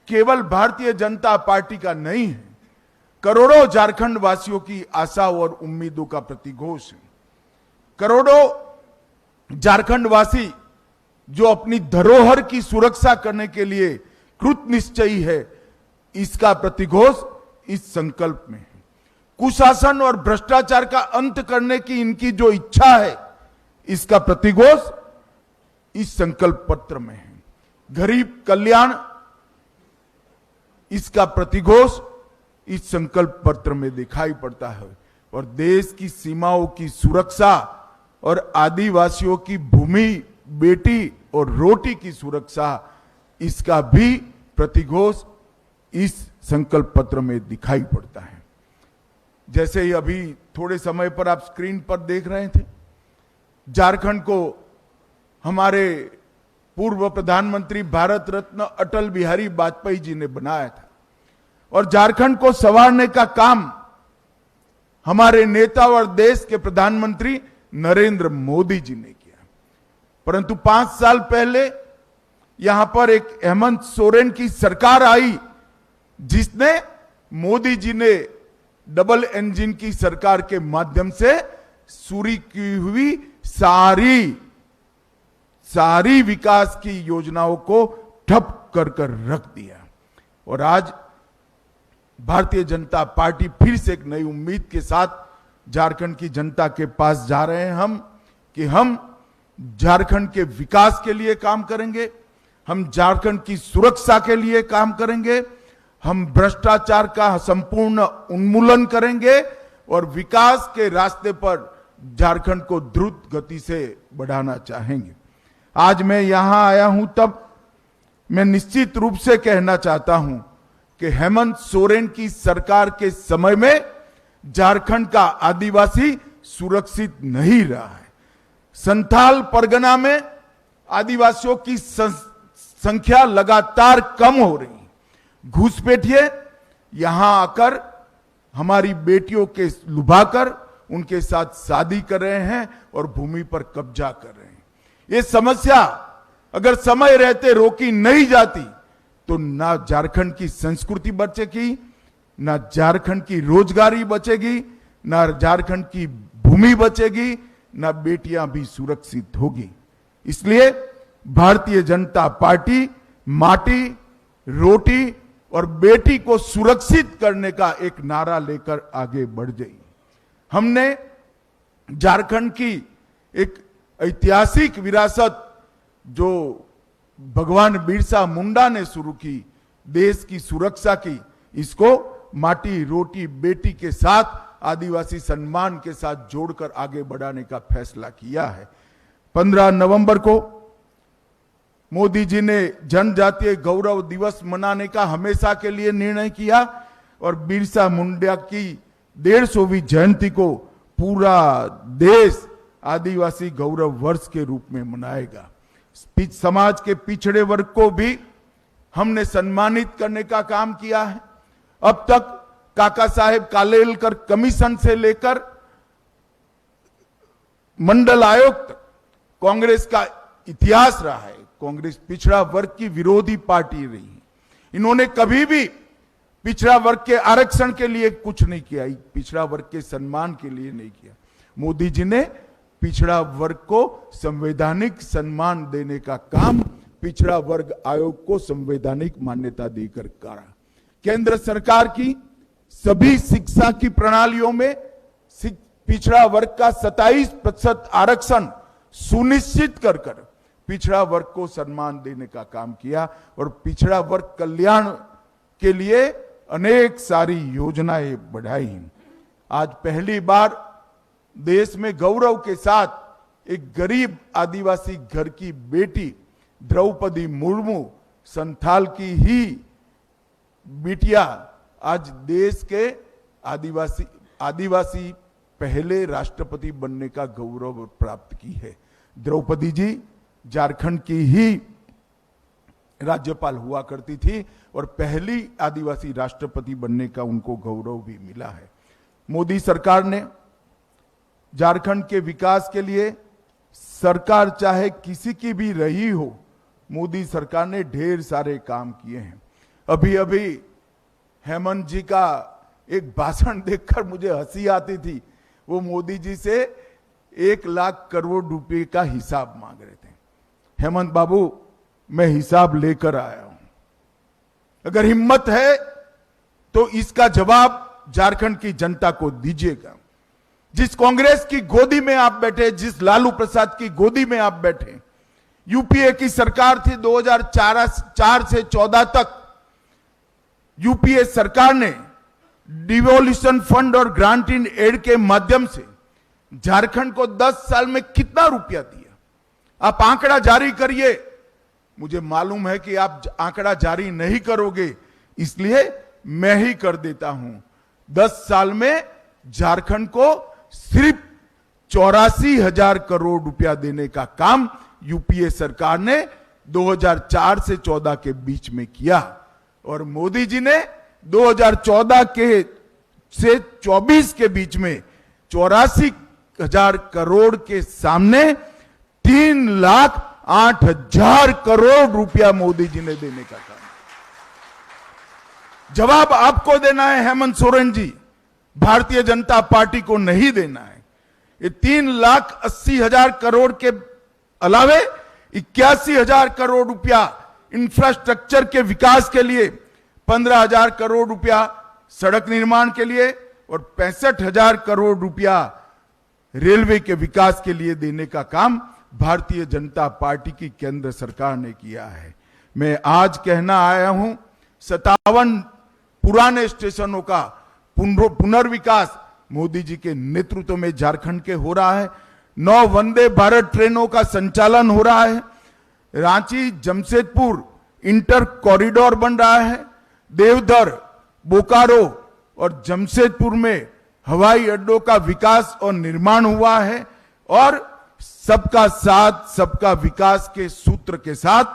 केवल भारतीय जनता पार्टी का नहीं है, करोड़ों झारखंड वासियों की आशा और उम्मीदों का प्रतिघोष है। करोड़ों झारखंड वासी जो अपनी धरोहर की सुरक्षा करने के लिए कृत निश्चयी है, इसका प्रतिघोष इस संकल्प में है। कुशासन और भ्रष्टाचार का अंत करने की इनकी जो इच्छा है, इसका प्रतिघोष इस संकल्प पत्र में है। गरीब कल्याण, इसका प्रतिघोष इस संकल्प पत्र में दिखाई पड़ता है। और देश की सीमाओं की सुरक्षा और आदिवासियों की भूमि, बेटी और रोटी की सुरक्षा, इसका भी प्रतिघोष इस संकल्प पत्र में दिखाई पड़ता है। जैसे ही अभी थोड़े समय पर आप स्क्रीन पर देख रहे थे, झारखंड को हमारे पूर्व प्रधानमंत्री भारत रत्न अटल बिहारी वाजपेयी जी ने बनाया था और झारखंड को संवारने का काम हमारे नेता और देश के प्रधानमंत्री नरेंद्र मोदी जी ने किया। परंतु 5 साल पहले यहां पर एक हेमंत सोरेन की सरकार आई, जिसने मोदी जी ने डबल इंजन की सरकार के माध्यम से शुरू की हुई सारी विकास की योजनाओं को ठप कर रख दिया। और आज भारतीय जनता पार्टी फिर से एक नई उम्मीद के साथ झारखंड की जनता के पास जा रहे हैं कि हम झारखंड के विकास के लिए काम करेंगे, हम झारखंड की सुरक्षा के लिए काम करेंगे, हम भ्रष्टाचार का संपूर्ण उन्मूलन करेंगे और विकास के रास्ते पर झारखंड को द्रुत गति से बढ़ाना चाहेंगे। आज मैं यहां आया हूं तब मैं निश्चित रूप से कहना चाहता हूं कि हेमंत सोरेन की सरकार के समय में झारखंड का आदिवासी सुरक्षित नहीं रहा है। संथाल परगना में आदिवासियों की संख्या लगातार कम हो रही है। घुसपैठिए यहां आकर हमारी बेटियों के लुभाकर उनके साथ शादी कर रहे हैं और भूमि पर कब्जा कर रहे हैं। ये समस्या अगर समय रहते रोकी नहीं जाती तो ना झारखंड की संस्कृति बचेगी, ना झारखंड की रोजगारी बचेगी, ना झारखंड की भूमि बचेगी, ना बेटियां भी सुरक्षित होगी। इसलिए भारतीय जनता पार्टी माटी, रोटी और बेटी को सुरक्षित करने का एक नारा लेकर आगे बढ़ गई। हमने झारखंड की एक ऐतिहासिक विरासत जो भगवान बिरसा मुंडा ने शुरू की, देश की सुरक्षा की, इसको माटी, रोटी, बेटी के साथ आदिवासी सम्मान के साथ जोड़कर आगे बढ़ाने का फैसला किया है। 15 नवंबर को मोदी जी ने जनजातीय गौरव दिवस मनाने का हमेशा के लिए निर्णय किया और बिरसा मुंडा की 150वीं जयंती को पूरा देश आदिवासी गौरव वर्ष के रूप में मनाएगा। समाज के पिछड़े वर्ग को भी हमने सम्मानित करने का काम किया है। अब तक काका साहेब कालेलकर कमीशन से लेकर मंडल आयोग तक कांग्रेस का इतिहास रहा है। कांग्रेस पिछड़ा वर्ग की विरोधी पार्टी रही है। इन्होंने कभी भी पिछड़ा वर्ग के आरक्षण के लिए कुछ नहीं किया, पिछड़ा वर्ग के सम्मान के लिए नहीं किया। मोदी जी ने पिछड़ा वर्ग को संवैधानिक सम्मान देने का काम पिछड़ा वर्ग आयोग को संवैधानिक मान्यता देकर करा। केंद्र सरकार की सभी शिक्षा की प्रणालियों में पिछड़ा वर्ग का 27% आरक्षण सुनिश्चित कर पिछड़ा वर्ग को सम्मान देने का काम किया और पिछड़ा वर्ग कल्याण के लिए अनेक सारी योजनाएं बढ़ाई। आज पहली बार देश में गौरव के साथ एक गरीब आदिवासी घर की बेटी द्रौपदी मुर्मू, संथाल की ही बिटिया, आज देश के आदिवासी पहले राष्ट्रपति बनने का गौरव प्राप्त की है। द्रौपदी जी झारखंड की ही राज्यपाल हुआ करती थी और पहली आदिवासी राष्ट्रपति बनने का उनको गौरव भी मिला है। मोदी सरकार ने झारखंड के विकास के लिए, सरकार चाहे किसी की भी रही हो, मोदी सरकार ने ढेर सारे काम किए हैं। अभी अभी हेमंत जी का एक भाषण देखकर मुझे हंसी आती थी। वो मोदी जी से 1 लाख करोड़ रुपए का हिसाब मांग रहे थे। हेमंत बाबू, मैं हिसाब लेकर आया हूं। अगर हिम्मत है तो इसका जवाब झारखंड की जनता को दीजिएगा। जिस कांग्रेस की गोदी में आप बैठे, जिस लालू प्रसाद की गोदी में आप बैठे, यूपीए की सरकार थी 2004 से 14 तक। यूपीए सरकार ने डिवोल्यूशन फंड और ग्रांट इन एड के माध्यम से झारखंड को 10 साल में कितना रुपया दिया? आप आंकड़ा जारी करिए। मुझे मालूम है कि आप आंकड़ा जारी नहीं करोगे, इसलिए मैं ही कर देता हूं। 10 साल में झारखंड को सिर्फ 84,000 करोड़ रुपया देने का काम यूपीए सरकार ने 2004 से 14 के बीच में किया, और मोदी जी ने 2014 के से 24 के बीच में 84,000 करोड़ के सामने 3,08,000 करोड़ रुपया मोदी जी ने देने का काम। जवाब आपको देना है हेमंत सोरेन जी, भारतीय जनता पार्टी को नहीं देना है। ये 3,80,000 करोड़ के अलावे 81,000 करोड़ रुपया इंफ्रास्ट्रक्चर के विकास के लिए, 15,000 करोड़ रुपया सड़क निर्माण के लिए और 65,000 करोड़ रुपया रेलवे के विकास के लिए देने का काम भारतीय जनता पार्टी की केंद्र सरकार ने किया है। मैं आज कहना आया हूं, 57 पुराने स्टेशनों का पुनर्विकास मोदी जी के नेतृत्व में झारखंड के हो रहा है। 9 वंदे भारत ट्रेनों का संचालन हो रहा है। रांची जमशेदपुर इंटर कॉरिडोर बन रहा है। देवधर, बोकारो और जमशेदपुर में हवाई अड्डों का विकास और निर्माण हुआ है। और सबका साथ सबका विकास के सूत्र के साथ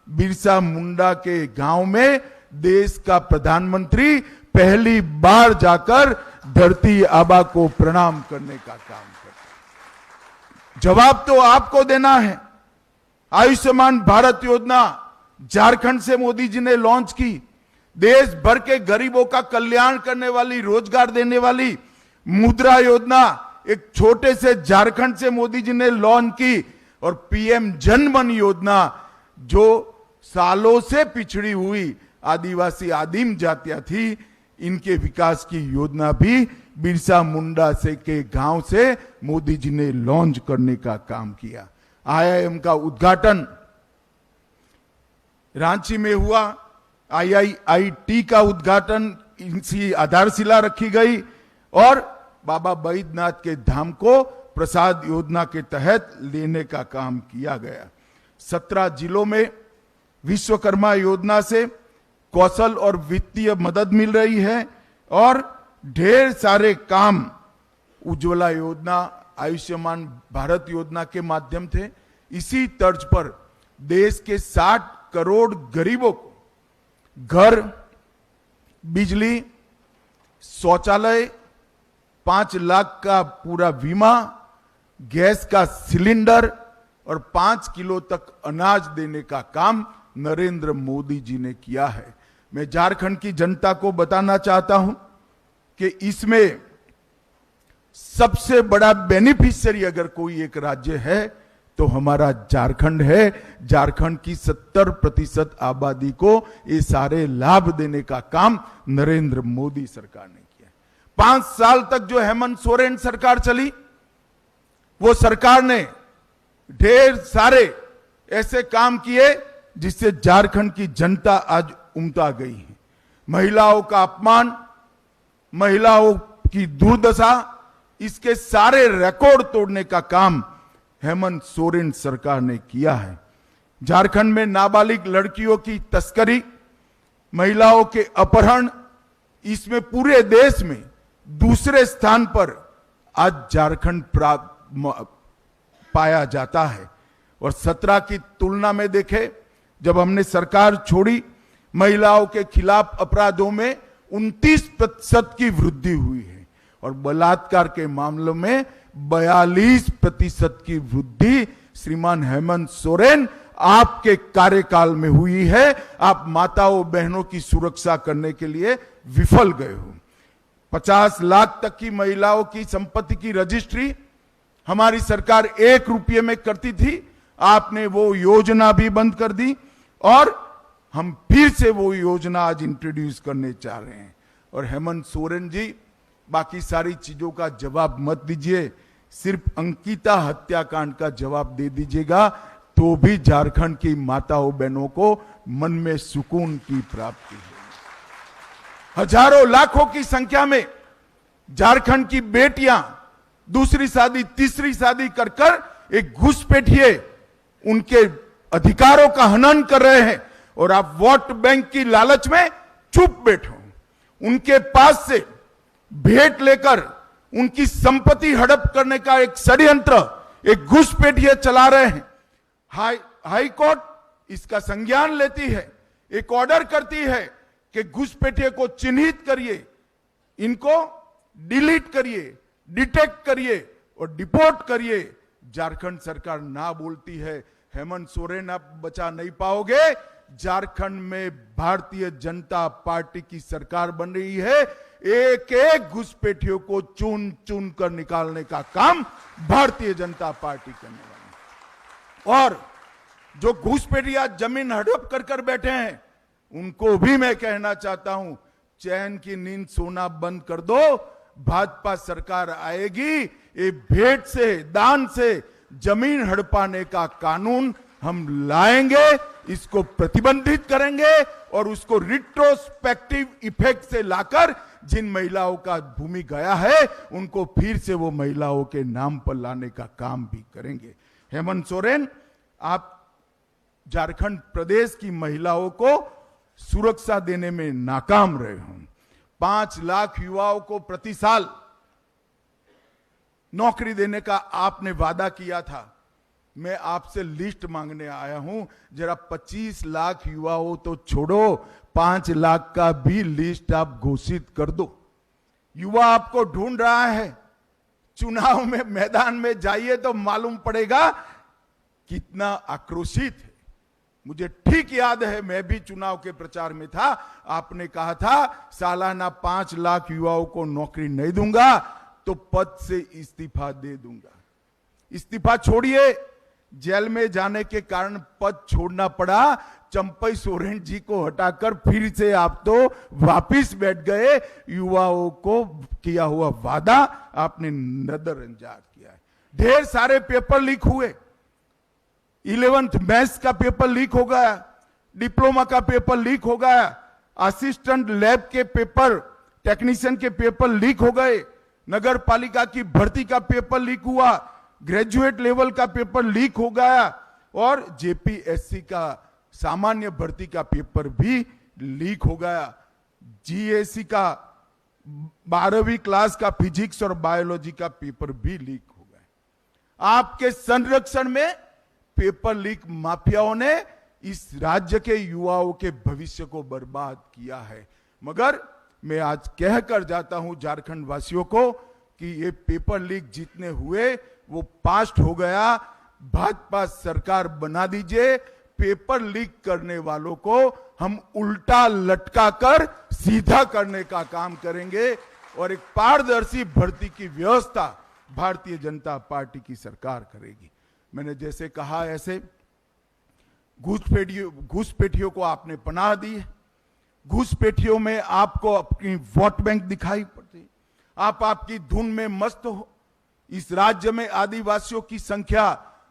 बिरसा मुंडा के गांव में देश का प्रधानमंत्री पहली बार जाकर धरती आबा को प्रणाम करने का काम करता। जवाब तो आपको देना है। आयुष्मान भारत योजना झारखंड से मोदी जी ने लॉन्च की। देश भर के गरीबों का कल्याण करने वाली, रोजगार देने वाली मुद्रा योजना एक छोटे से झारखंड से मोदी जी ने लॉन्च की। और पीएम जन धन योजना, जो सालों से पिछड़ी हुई आदिवासी आदिम जातियां थी, इनके विकास की योजना भी बिरसा मुंडा से के गांव से मोदी जी ने लॉन्च करने का काम किया। आईआईएम का उद्घाटन रांची में हुआ। आईआईटी का उद्घाटन, इनकी आधारशिला रखी गई और बाबा बैद्यनाथ के धाम को प्रसाद योजना के तहत लेने का काम किया गया। 17 जिलों में विश्वकर्मा योजना से कौशल और वित्तीय मदद मिल रही है और ढेर सारे काम उज्ज्वला योजना, आयुष्मान भारत योजना के माध्यम थे। इसी तर्ज पर देश के 60 करोड़ गरीबों को घर, बिजली, शौचालय, 5 लाख का पूरा बीमा, गैस का सिलेंडर और 5 किलो तक अनाज देने का काम नरेंद्र मोदी जी ने किया है। मैं झारखंड की जनता को बताना चाहता हूं कि इसमें सबसे बड़ा बेनिफिशियरी अगर कोई एक राज्य है तो हमारा झारखंड है। झारखंड की 70% आबादी को ये सारे लाभ देने का काम नरेंद्र मोदी सरकार ने किया। 5 साल तक जो हेमंत सोरेन सरकार चली, वो सरकार ने ढेर सारे ऐसे काम किए जिससे झारखंड की जनता आज उमटा गई है। महिलाओं का अपमान, महिलाओं की दुर्दशा, इसके सारे रिकॉर्ड तोड़ने का काम हेमंत सोरेन सरकार ने किया है। झारखंड में नाबालिग लड़कियों की तस्करी, महिलाओं के अपहरण, इसमें पूरे देश में दूसरे स्थान पर आज झारखंड पाया जाता है। और 17 की तुलना में देखें, जब हमने सरकार छोड़ी, महिलाओं के खिलाफ अपराधों में 29% की वृद्धि हुई है। और बलात्कार के मामलों में 42% की वृद्धि श्रीमान हेमंत सोरेन आपके कार्यकाल में हुई है। आप माताओं बहनों की सुरक्षा करने के लिए विफल गए हो। 50 लाख तक की महिलाओं की संपत्ति की रजिस्ट्री हमारी सरकार 1 रुपये में करती थी, आपने वो योजना भी बंद कर दी और हम फिर से वो योजना आज इंट्रोड्यूस करने चाह रहे हैं। और हेमंत सोरेन जी, बाकी सारी चीजों का जवाब मत दीजिए, सिर्फ अंकिता हत्याकांड का जवाब दे दीजिएगा तो भी झारखंड की माताओं बहनों को मन में सुकून की प्राप्ति है। हजारों लाखों की संख्या में झारखंड की बेटियां दूसरी शादी तीसरी शादी कर कर एक घुसपैठिए उनके अधिकारों का हनन कर रहे हैं और आप वोट बैंक की लालच में चुप बैठो। उनके पास से भेंट लेकर उनकी संपत्ति हड़प करने का एक षड्यंत्र एक घुसपैठिए चला रहे हैं। हाई कोर्ट इसका संज्ञान लेती है, एक ऑर्डर करती है कि घुसपैठिए को चिन्हित करिए, इनको डिलीट करिए, डिटेक्ट करिए और डिपोर्ट करिए। झारखंड सरकार ना बोलती है। हेमंत सोरेन आप बचा नहीं पाओगे। झारखंड में भारतीय जनता पार्टी की सरकार बन रही है। एक एक घुसपैठियों को चुन चुन कर निकालने का काम भारतीय जनता पार्टी करने वाली है। और जो घुसपैठिया जमीन हड़प कर कर बैठे हैं उनको भी मैं कहना चाहता हूं, चैन की नींद सोना बंद कर दो। भाजपा सरकार आएगी, ये भेंट से दान से जमीन हड़पाने का कानून हम लाएंगे, इसको प्रतिबंधित करेंगे और उसको रिट्रोस्पेक्टिव इफेक्ट से लाकर जिन महिलाओं का भूमि गया है उनको फिर से वो महिलाओं के नाम पर लाने का काम भी करेंगे। हेमंत सोरेन, आप झारखंड प्रदेश की महिलाओं को सुरक्षा देने में नाकाम रहे हो। 5 लाख युवाओं को प्रति साल नौकरी देने का आपने वादा किया था। मैं आपसे लिस्ट मांगने आया हूं, जरा 25 लाख युवाओं तो छोड़ो, 5 लाख का भी लिस्ट आप घोषित कर दो। युवा आपको ढूंढ रहा है। चुनाव में मैदान में जाइए तो मालूम पड़ेगा कितना आक्रोशित है। मुझे ठीक याद है, मैं भी चुनाव के प्रचार में था। आपने कहा था सालाना 5 लाख युवाओं को नौकरी नहीं दूंगा तो पद से इस्तीफा दे दूंगा। इस्तीफा छोड़िए, जेल में जाने के कारण पद छोड़ना पड़ा। चंपई सोरेन जी को हटाकर फिर से आप तो वापिस बैठ गए। युवाओं को किया हुआ वादा आपने नजरअंदाज किया है। ढेर सारे पेपर लीक हुए। 11th मैथ्स का पेपर लीक हो गया, डिप्लोमा का पेपर लीक हो गया, असिस्टेंट लैब के पेपर, टेक्नीशियन के पेपर लीक हो गए, नगर पालिका की भर्ती का पेपर लीक हुआ, ग्रेजुएट लेवल का पेपर लीक हो गया और जेपीएससी का सामान्य भर्ती का पेपर भी लीक हो गया। जीएससी का 12वीं क्लास का फिजिक्स और बायोलॉजी का पेपर भी लीक हो गया। आपके संरक्षण में पेपर लीक माफियाओं ने इस राज्य के युवाओं के भविष्य को बर्बाद किया है। मगर मैं आज कहकर जाता हूं झारखंड वासियों को कि ये पेपर लीक जितने हुए वो पास्ट हो गया। भाजपा सरकार बना दीजिए। पेपर लीक करने वालों को हम उल्टा लटका कर सीधा करने का काम करेंगे और एक पारदर्शी भर्ती की व्यवस्था भारतीय जनता पार्टी की सरकार करेगी। मैंने जैसे कहा ऐसे घुसपैठियों को आपने पनाह दी है। घुसपैठियों में आपको अपनी वोट बैंक दिखाई पड़ती है। आप आपकी धुन में मस्त हो। इस राज्य में आदिवासियों की संख्या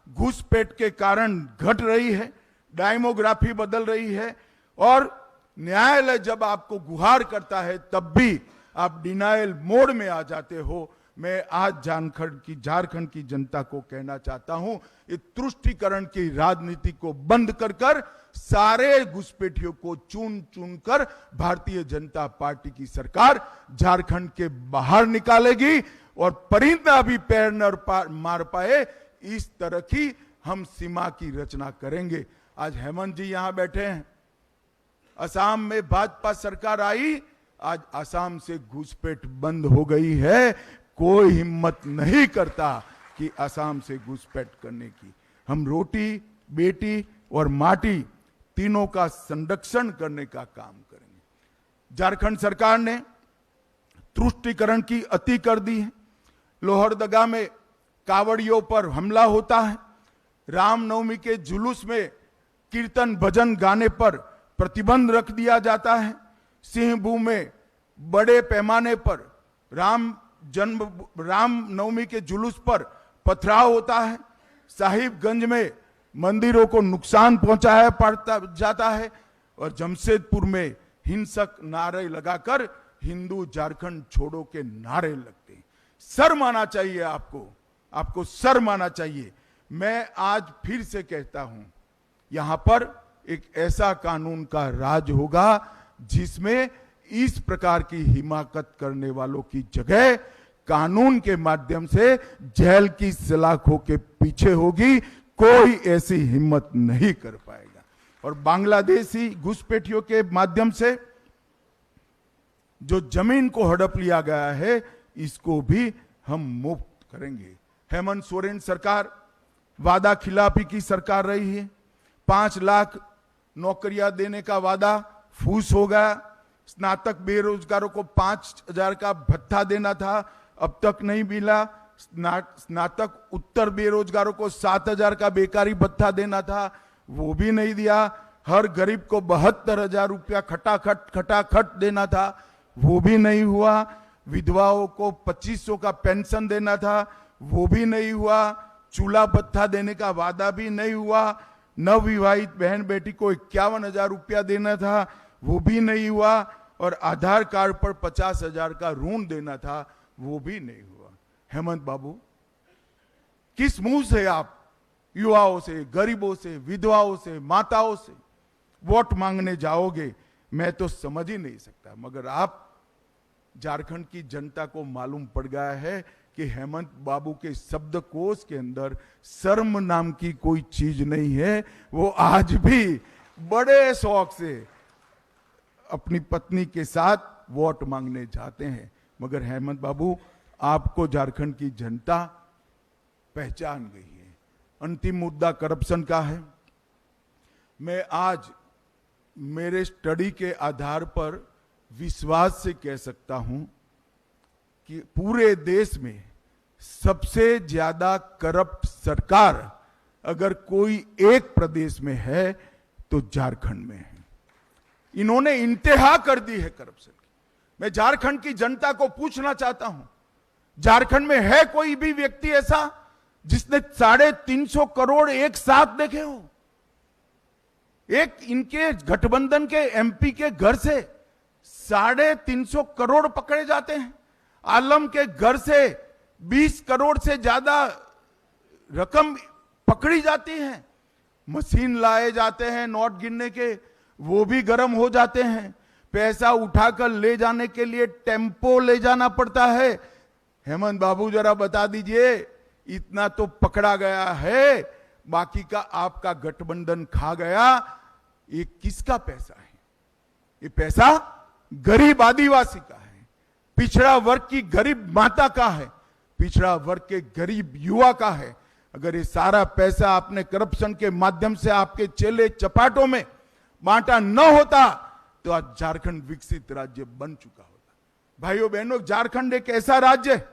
घुसपैठ के कारण घट रही है, डेमोग्राफी बदल रही है और न्यायालय जब आपको गुहार करता है तब भी आप डिनायल मोड में आ जाते हो। मैं आज झारखंड की जनता को कहना चाहता हूं, ये तुष्टीकरण की राजनीति को बंद कर कर सारे घुसपैठियों को चुन चुन कर भारतीय जनता पार्टी की सरकार झारखंड के बाहर निकालेगी और परिंदा भी पैर न मार पाए इस तरह की हम सीमा की रचना करेंगे। आज हेमंत जी यहां बैठे हैं। असम में भाजपा सरकार आई आज असम से घुसपैठ बंद हो गई है। कोई हिम्मत नहीं करता कि असम से घुसपैठ करने की। हम रोटी, बेटी और माटी तीनों का संरक्षण करने का काम करेंगे। झारखंड सरकार ने तुष्टीकरण की अति कर दी है। लोहरदगा में कावड़ियों पर हमला होता है। रामनवमी के जुलूस में कीर्तन भजन गाने पर प्रतिबंध रख दिया जाता है। सिंहभूम में बड़े पैमाने पर रामनवमी के जुलूस पर पथराव होता है। साहिबगंज में मंदिरों को नुकसान पहुंचाया पड़ता जाता है और जमशेदपुर में हिंसक नारे लगाकर हिंदू झारखंड छोड़ो के नारे लगते हैं। शर्म आना चाहिए आपको शर्म आना चाहिए। मैं आज फिर से कहता हूं, यहां पर एक ऐसा कानून का राज होगा जिसमें इस प्रकार की हिमाकत करने वालों की जगह कानून के माध्यम से जेल की सलाखों के पीछे होगी। कोई ऐसी हिम्मत नहीं कर पाएगा। और बांग्लादेशी घुसपैठियों के माध्यम से जो जमीन को हड़प लिया गया है, इसको भी हम मुक्त करेंगे। हेमंत सोरेन सरकार वादा खिलाफी की सरकार रही है। 5 लाख नौकरियां देने का वादा फूस हो गया। स्नातक बेरोजगारों को 5,000 का भत्ता देना था, अब तक नहीं मिला। स्नातक उत्तर बेरोजगारों को 7,000 का बेकारी भत्ता देना था, वो भी नहीं दिया। हर गरीब को 72,000 रुपया खटाखट देना था, वो भी नहीं हुआ। विधवाओं को 2,500 का पेंशन देना था, वो भी नहीं हुआ। चूल्हा भत्ता देने का वादा भी नहीं हुआ। नवविवाहित बहन बेटी को 51,000 रुपया देना था, वो भी नहीं हुआ। और आधार कार्ड पर 50,000 का ऋण देना था, वो भी नहीं हुआ। हेमंत बाबू, किस मुंह से आप युवाओं से, गरीबों से, विधवाओं से, माताओं से वोट मांगने जाओगे, मैं तो समझ ही नहीं सकता। मगर आप, झारखंड की जनता को मालूम पड़ गया है कि हेमंत बाबू के शब्दकोश के अंदर शर्म नाम की कोई चीज नहीं है। वो आज भी बड़े शौक से अपनी पत्नी के साथ वोट मांगने जाते हैं। मगर हेमंत बाबू, आपको झारखंड की जनता पहचान गई है। अंतिम मुद्दा करप्शन का है। मैं आज मेरे स्टडी के आधार पर विश्वास से कह सकता हूं कि पूरे देश में सबसे ज्यादा करप्ट सरकार अगर कोई एक प्रदेश में है तो झारखंड में है। इन्होंने इंतहा कर दी है करप्शन की। मैं झारखंड की जनता को पूछना चाहता हूं, झारखंड में है कोई भी व्यक्ति ऐसा जिसने 350 करोड़ एक साथ देखे हो? एक इनके गठबंधन के एमपी के घर से 350 करोड़ पकड़े जाते हैं। आलम के घर से 20 करोड़ से ज्यादा रकम पकड़ी जाती है। मशीन लाए जाते हैं नोट गिनने के, वो भी गर्म हो जाते हैं। पैसा उठाकर ले जाने के लिए टेम्पो ले जाना पड़ता है। हेमंत बाबू, जरा बता दीजिए, इतना तो पकड़ा गया है, बाकी का आपका गठबंधन खा गया। ये किसका पैसा है? ये पैसा गरीब आदिवासी का है, पिछड़ा वर्ग की गरीब माता का है, पिछड़ा वर्ग के गरीब युवा का है। अगर ये सारा पैसा आपने करप्शन के माध्यम से आपके चेले चपाटों में बांटा न होता तो आज झारखंड विकसित राज्य बन चुका होता। भाइयों बहनों, झारखंड एक ऐसा राज्य है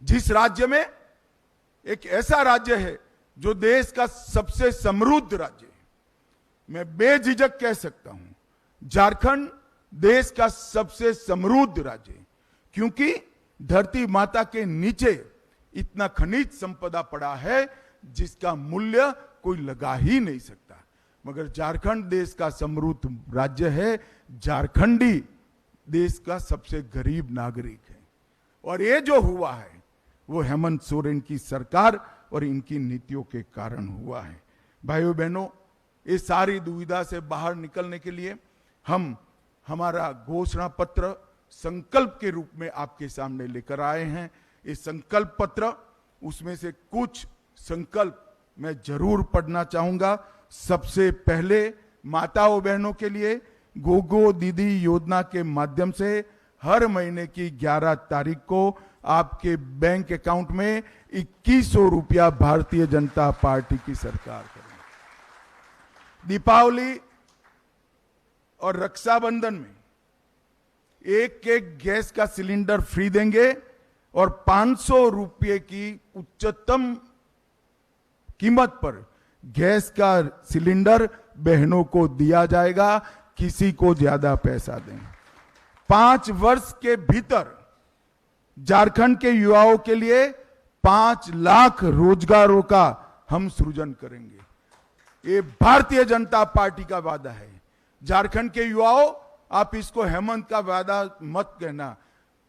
जिस राज्य में एक ऐसा राज्य है जो देश का सबसे समृद्ध राज्य है। मैं बेझिझक कह सकता हूं, झारखंड देश का सबसे समृद्ध राज्य है, क्योंकि धरती माता के नीचे इतना खनिज संपदा पड़ा है जिसका मूल्य कोई लगा ही नहीं सकता। मगर झारखंड देश का समृद्ध राज्य है, झारखंडी देश का सबसे गरीब नागरिक है। और ये जो हुआ है वो हेमंत सोरेन की सरकार और इनकी नीतियों के कारण हुआ है। भाइयों बहनों, इस सारी दुविधा से बाहर निकलने के लिए हम हमारा घोषणा पत्र संकल्प के रूप में आपके सामने लेकर आए हैं। इस संकल्प पत्र, उसमें से कुछ संकल्प मैं जरूर पढ़ना चाहूंगा। सबसे पहले माताओं बहनों के लिए, गोगो दीदी योजना के माध्यम से हर महीने की 11 तारीख को आपके बैंक अकाउंट में 2100 रुपया भारतीय जनता पार्टी की सरकार करेगी। दीपावली और रक्षाबंधन में एक गैस का सिलेंडर फ्री देंगे और 500 रुपये की उच्चतम कीमत पर गैस का सिलेंडर बहनों को दिया जाएगा, किसी को ज्यादा पैसा दें। 5 वर्ष के भीतर झारखंड के युवाओं के लिए 5 लाख रोजगारों का हम सृजन करेंगे। ये भारतीय जनता पार्टी का वादा है। झारखंड के युवाओं, आप इसको हेमंत का वादा मत कहना।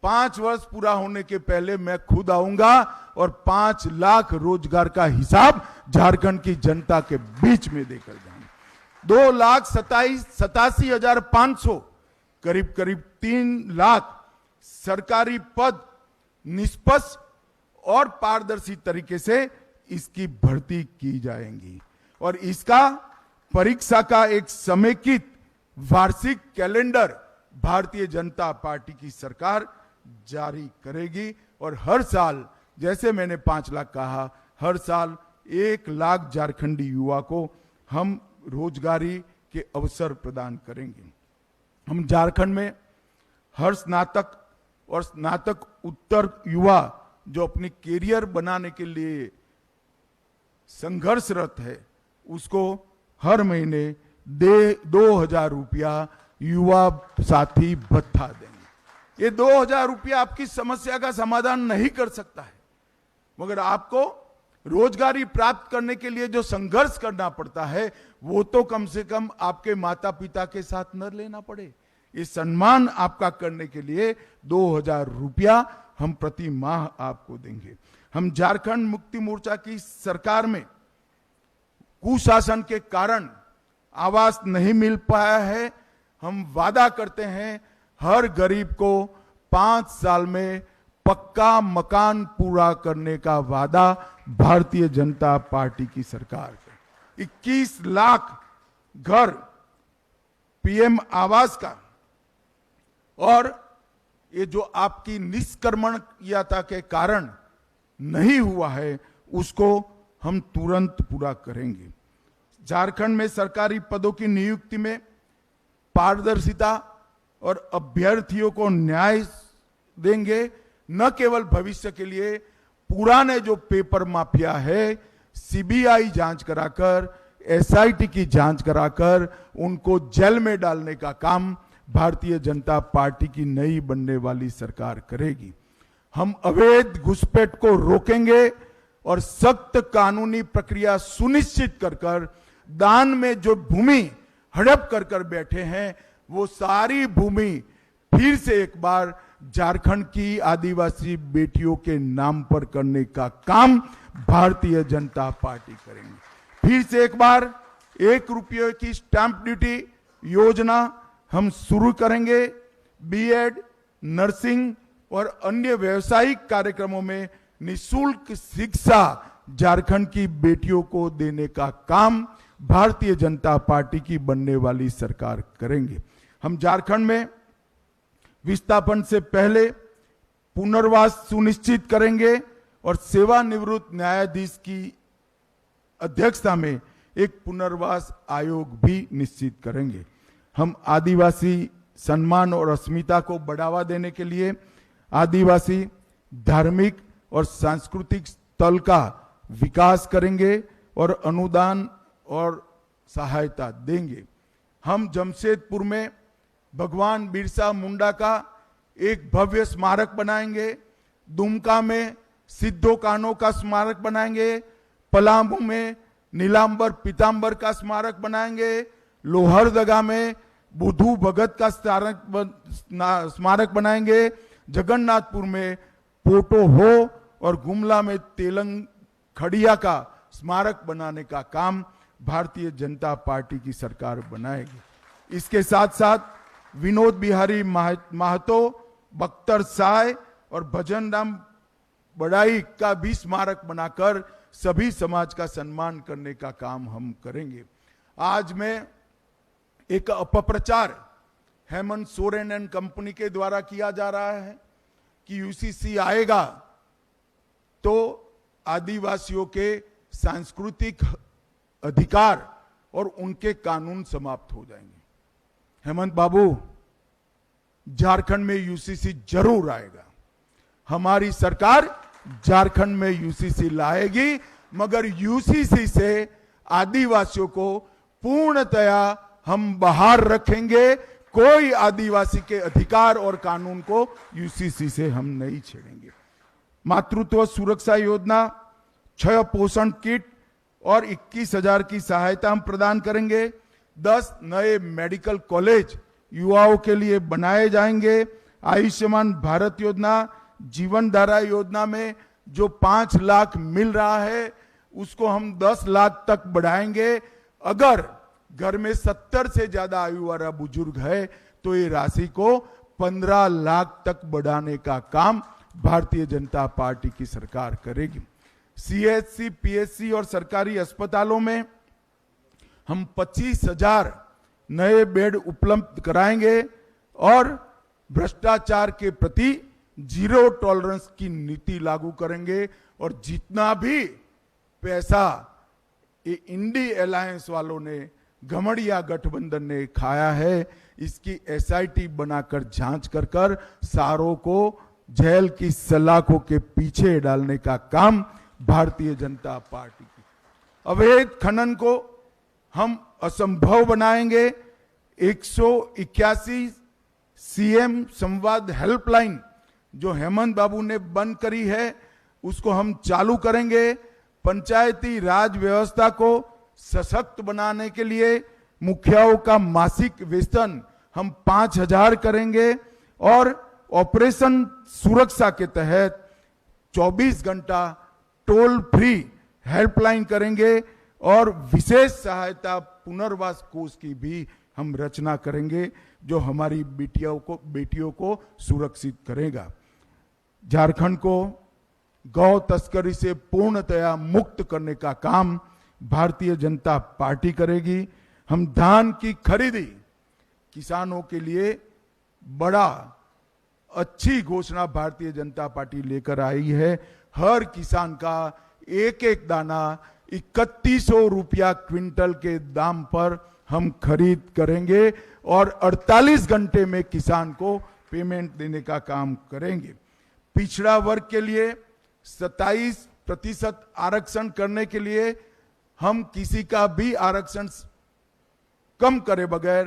5 वर्ष पूरा होने के पहले मैं खुद आऊंगा और 5 लाख रोजगार का हिसाब झारखंड की जनता के बीच में देकर जाएंगे। 2,87,500 करीब 3 लाख सरकारी पद निष्पक्ष और पारदर्शी तरीके से इसकी भर्ती की जाएंगी और इसका परीक्षा का एक समेकित वार्षिक कैलेंडर भारतीय जनता पार्टी की सरकार जारी करेगी और हर साल, जैसे मैंने 5 लाख कहा, हर साल 1 लाख झारखंडी युवा को हम रोजगारी के अवसर प्रदान करेंगे। हम झारखंड में हर स्नातक और स्नातक उत्तर युवा जो अपनी कैरियर बनाने के लिए संघर्षरत है, उसको हर महीने 2,000 रुपया युवा साथी भत्ता देंगे। ये 2,000 रुपया आपकी समस्या का समाधान नहीं कर सकता है, मगर आपको रोजगारी प्राप्त करने के लिए जो संघर्ष करना पड़ता है, वो तो कम से कम आपके माता पिता के साथ न लेना पड़े। ये सम्मान आपका करने के लिए 2,000 रुपया हम प्रति माह आपको देंगे। हम झारखंड मुक्ति मोर्चा की सरकार में कुशासन के कारण आवास नहीं मिल पाया है। हम वादा करते हैं हर गरीब को 5 साल में पक्का मकान पूरा करने का वादा भारतीय जनता पार्टी की सरकार का। 21 लाख घर पीएम आवास का और ये जो आपकी निष्कर्मणीयता के कारण नहीं हुआ है, उसको हम तुरंत पूरा करेंगे। झारखंड में सरकारी पदों की नियुक्ति में पारदर्शिता और अभ्यर्थियों को न्याय देंगे। न केवल भविष्य के लिए, पुराने जो पेपर माफिया है, सीबीआई जांच कराकर, एसआईटी की जांच कराकर उनको जेल में डालने का काम भारतीय जनता पार्टी की नई बनने वाली सरकार करेगी। हम अवैध घुसपैठ को रोकेंगे और सख्त कानूनी प्रक्रिया सुनिश्चित कर दान में जो भूमि हड़प कर बैठे हैं, वो सारी भूमि फिर से एक बार झारखंड की आदिवासी बेटियों के नाम पर करने का काम भारतीय जनता पार्टी करेंगे। फिर से एक बार 1 रुपये की स्टैंप ड्यूटी योजना हम शुरू करेंगे। बीएड, नर्सिंग और अन्य व्यावसायिक कार्यक्रमों में निःशुल्क शिक्षा झारखंड की बेटियों को देने का काम भारतीय जनता पार्टी की बनने वाली सरकार करेंगे। हम झारखंड में विस्थापन से पहले पुनर्वास सुनिश्चित करेंगे और सेवानिवृत्त न्यायाधीश की अध्यक्षता में एक पुनर्वास आयोग भी निश्चित करेंगे। हम आदिवासी सम्मान और अस्मिता को बढ़ावा देने के लिए आदिवासी धार्मिक और सांस्कृतिक स्थल का विकास करेंगे और अनुदान और सहायता देंगे। हम जमशेदपुर में भगवान बिरसा मुंडा का एक भव्य स्मारक बनाएंगे। दुमका में सिद्धो कान्हो का स्मारक बनाएंगे। पलामू में नीलांबर पीतांबर का स्मारक बनाएंगे। लोहरदगा में बुद्धू भगत का स्मारक बनाएंगे। जगन्नाथपुर में पोटो हो और गुमला में तेलंग खड़िया का स्मारक बनाने का काम भारतीय जनता पार्टी की सरकार बनाएगी। इसके साथ साथ विनोद बिहारी महतो, बख्तर साय और भजन राम बड़ाई का भी स्मारक बनाकर सभी समाज का सम्मान करने का काम हम करेंगे। आज मैं एक अपप्रचार हेमंत सोरेन एंड कंपनी के द्वारा किया जा रहा है कि यूसीसी आएगा तो आदिवासियों के सांस्कृतिक अधिकार और उनके कानून समाप्त हो जाएंगे। हेमंत बाबू, झारखंड में यूसीसी जरूर आएगा। हमारी सरकार झारखंड में यूसीसी लाएगी, मगर यूसीसी से आदिवासियों को पूर्णतया हम बाहर रखेंगे। कोई आदिवासी के अधिकार और कानून को यूसीसी से हम नहीं छेड़ेंगे। मातृत्व सुरक्षा योजना, 6 पोषण किट और 21,000 की सहायता हम प्रदान करेंगे। 10 नए मेडिकल कॉलेज युवाओं के लिए बनाए जाएंगे। आयुष्मान भारत योजना, जीवन धारा योजना में जो 5 लाख मिल रहा है उसको हम 10 लाख तक बढ़ाएंगे। अगर घर में 70 से ज्यादा आयु वाला बुजुर्ग है तो ये राशि को 15 लाख तक बढ़ाने का काम भारतीय जनता पार्टी की सरकार करेगी। सीएचसी, पीएचसी और सरकारी अस्पतालों में हम 25,000 नए बेड उपलब्ध कराएंगे और भ्रष्टाचार के प्रति जीरो टॉलरेंस की नीति लागू करेंगे। और जितना भी पैसा ये इंडी अलायंस वालों ने, घमड़िया गठबंधन ने खाया है, इसकी एसआईटी बनाकर जांच कर सारों को जेल की सलाखों के पीछे डालने का काम भारतीय जनता पार्टी की। अवैध खनन को हम असंभव बनाएंगे। 181 सीएम संवाद हेल्पलाइन जो हेमंत बाबू ने बंद करी है उसको हम चालू करेंगे। पंचायती राज व्यवस्था को सशक्त बनाने के लिए मुखियाओं का मासिक वेतन हम 5,000 करेंगे और ऑपरेशन सुरक्षा के तहत 24 घंटा टोल फ्री हेल्पलाइन करेंगे और विशेष सहायता पुनर्वास कोष की भी हम रचना करेंगे जो हमारी बेटियों को सुरक्षित करेगा। झारखंड को गौ तस्करी से पूर्णतया मुक्त करने का काम भारतीय जनता पार्टी करेगी। हम धान की खरीदी किसानों के लिए बड़ा अच्छी घोषणा भारतीय जनता पार्टी लेकर आई है। हर किसान का एक एक दाना 3100 रुपया क्विंटल के दाम पर हम खरीद करेंगे और 48 घंटे में किसान को पेमेंट देने का काम करेंगे। पिछड़ा वर्ग के लिए 27% आरक्षण करने के लिए हम किसी का भी आरक्षण कम करे बगैर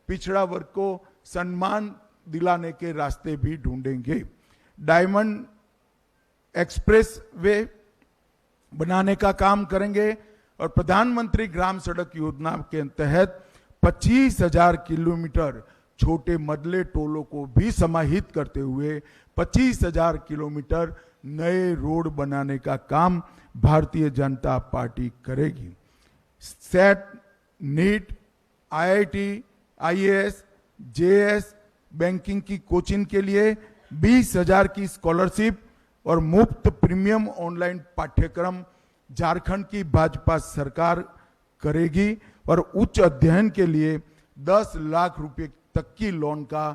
पिछड़ा वर्ग को सम्मान दिलाने के रास्ते भी ढूंढेंगे। डायमंड एक्सप्रेस वे बनाने का काम करेंगे और प्रधानमंत्री ग्राम सड़क योजना के तहत 25,000 किलोमीटर छोटे मदले टोलों को भी समाहित करते हुए 25,000 किलोमीटर नए रोड बनाने का काम भारतीय जनता पार्टी करेगी। SET, NEET, IIT, IAS, JS, banking की कोचिंग के लिए 20,000 की स्कॉलरशिप और मुफ्त प्रीमियम ऑनलाइन पाठ्यक्रम झारखंड की भाजपा सरकार करेगी और उच्च अध्ययन के लिए 10 लाख रुपए तक की लोन का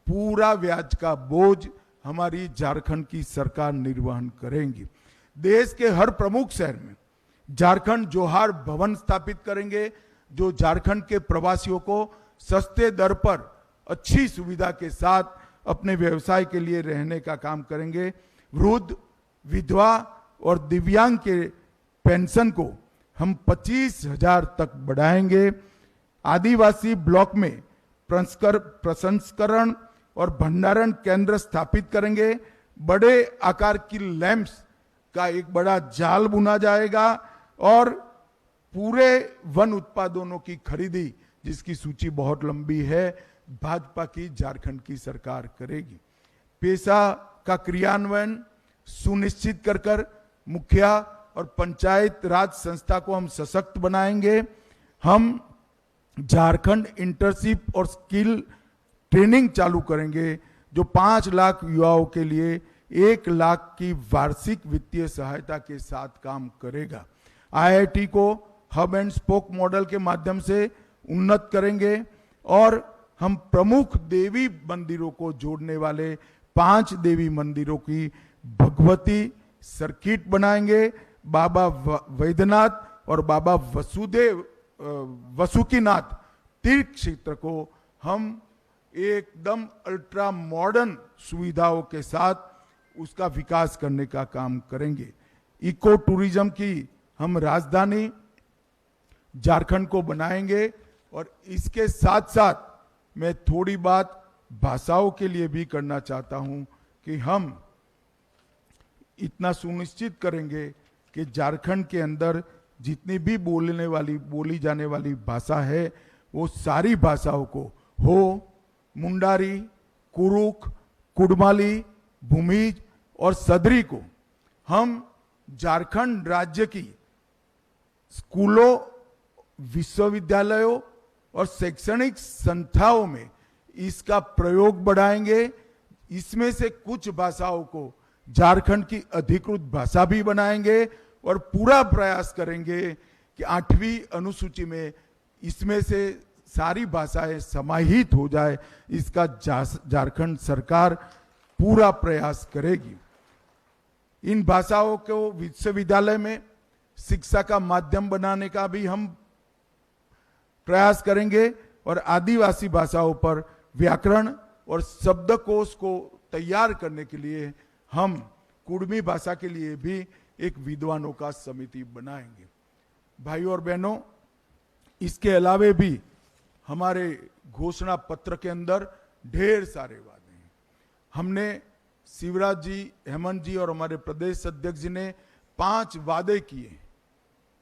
पूरा ब्याज का बोझ हमारी झारखंड की सरकार निर्वहन करेंगी। देश के हर प्रमुख शहर में झारखंड जोहार भवन स्थापित करेंगे जो झारखंड के प्रवासियों को सस्ते दर पर अच्छी सुविधा के साथ अपने व्यवसाय के लिए रहने का काम करेंगे। वृद्ध, विधवा और दिव्यांग के पेंशन को हम 25,000 तक बढ़ाएंगे। आदिवासी ब्लॉक में प्रसंस्करण और भंडारण केंद्र स्थापित करेंगे। बड़े आकार की लैंप्स का एक बड़ा जाल बुना जाएगा और पूरे वन उत्पादों की खरीदी जिसकी सूची बहुत लंबी है भाजपा की झारखंड की सरकार करेगी। पेशा का क्रियान्वयन सुनिश्चित कर मुखिया और पंचायत राज संस्था को हम सशक्त बनाएंगे। हम झारखंड इंटर्नशिप और स्किल ट्रेनिंग चालू करेंगे जो 5 लाख युवाओं के लिए 1 लाख की वार्षिक वित्तीय सहायता के साथ काम करेगा। आईआईटी को हब एंड स्पोक मॉडल के माध्यम से उन्नत करेंगे और हम प्रमुख देवी मंदिरों को जोड़ने वाले 5 देवी मंदिरों की भगवती सर्किट बनाएंगे। बाबा वैद्यनाथ और बाबा वसुकीनाथ तीर्थ क्षेत्र को हम एकदम अल्ट्रा मॉडर्न सुविधाओं के साथ उसका विकास करने का काम करेंगे। इको टूरिज्म की हम राजधानी झारखंड को बनाएंगे और इसके साथ साथ मैं थोड़ी बात भाषाओं के लिए भी करना चाहता हूं कि हम इतना सुनिश्चित करेंगे कि झारखंड के अंदर जितनी भी बोली जाने वाली भाषा है वो सारी भाषाओं को हो, मुंडारी, कुरुख, कुडमाली, भूमिज और सदरी को हम झारखंड राज्य की स्कूलों, विश्वविद्यालयों और शैक्षणिक संस्थाओं में इसका प्रयोग बढ़ाएंगे। इसमें से कुछ भाषाओं को झारखंड की अधिकृत भाषा भी बनाएंगे और पूरा प्रयास करेंगे कि 8वीं अनुसूची में इसमें से सारी भाषाएं समाहित हो जाए। इसका झारखंड सरकार पूरा प्रयास करेगी। इन भाषाओं को विश्वविद्यालय में शिक्षा का माध्यम बनाने का भी हम प्रयास करेंगे और आदिवासी भाषाओं पर व्याकरण और शब्दकोश को तैयार करने के लिए हम कुडमी भाषा के लिए भी एक विद्वानों का समिति बनाएंगे। भाइयों और बहनों, इसके अलावे भी हमारे घोषणा पत्र के अंदर ढेर सारे वादे हैं। हमने शिवराज जी, हेमंत जी और हमारे प्रदेश अध्यक्ष जी ने 5 वादे किए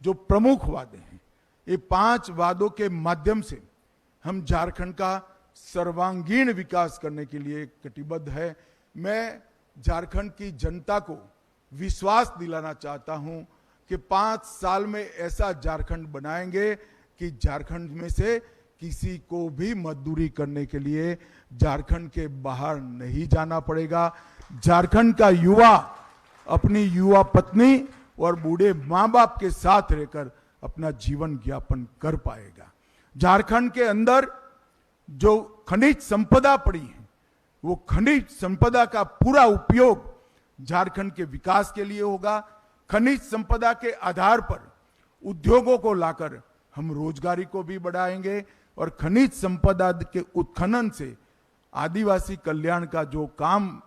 जो प्रमुख वादे हैं। ये 5 वादों के माध्यम से हम झारखंड का सर्वांगीण विकास करने के लिए कटिबद्ध है। मैं झारखंड की जनता को विश्वास दिलाना चाहता हूं कि 5 साल में ऐसा झारखंड बनाएंगे कि झारखंड में से किसी को भी मजदूरी करने के लिए झारखंड के बाहर नहीं जाना पड़ेगा। झारखंड का युवा अपनी युवा पत्नी और बूढ़े मां बाप के साथ रहकर अपना जीवन यापन कर पाएगा। झारखंड के अंदर जो खनिज संपदा पड़ी है वो खनिज संपदा का पूरा उपयोग झारखंड के विकास के लिए होगा। खनिज संपदा के आधार पर उद्योगों को लाकर हम रोजगारी को भी बढ़ाएंगे और खनिज संपदा के उत्खनन से आदिवासी कल्याण का जो काम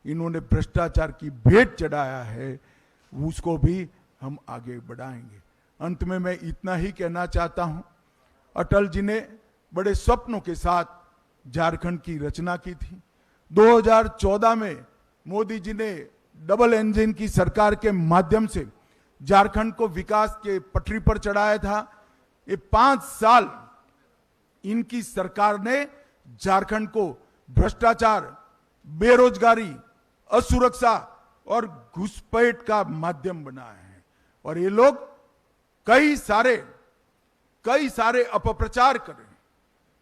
इन्होंने भ्रष्टाचार की भेंट चढ़ाया है उसको भी हम आगे बढ़ाएंगे। अंत में मैं इतना ही कहना चाहता हूं, अटल जी ने बड़े स्वप्नों के साथ झारखंड की रचना की थी। 2014 में मोदी जी ने डबल इंजन की सरकार के माध्यम से झारखंड को विकास के पटरी पर चढ़ाया था। ये 5 साल इनकी सरकार ने झारखंड को भ्रष्टाचार, बेरोजगारी, असुरक्षा और घुसपैठ का माध्यम बनाया है और ये लोग कई सारे अपप्रचार करें।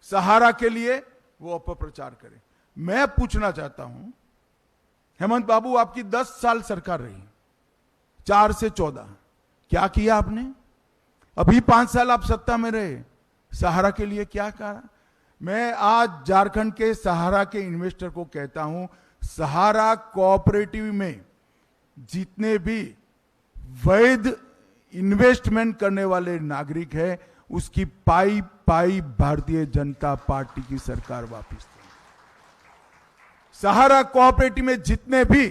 सहारा के लिए वो अपप्रचार करें। मैं पूछना चाहता हूं, हेमंत बाबू आपकी 10 साल सरकार रही, 4 से 14, क्या किया आपने? अभी 5 साल आप सत्ता में रहे, सहारा के लिए क्या करा? मैं आज झारखंड के सहारा के इन्वेस्टर को कहता हूं, सहारा कोऑपरेटिव में जितने भी वैध इन्वेस्टमेंट करने वाले नागरिक हैं उसकी पाई भारतीय जनता पार्टी की सरकार वापस देगी। सहारा कोऑपरेटिव में जितने भी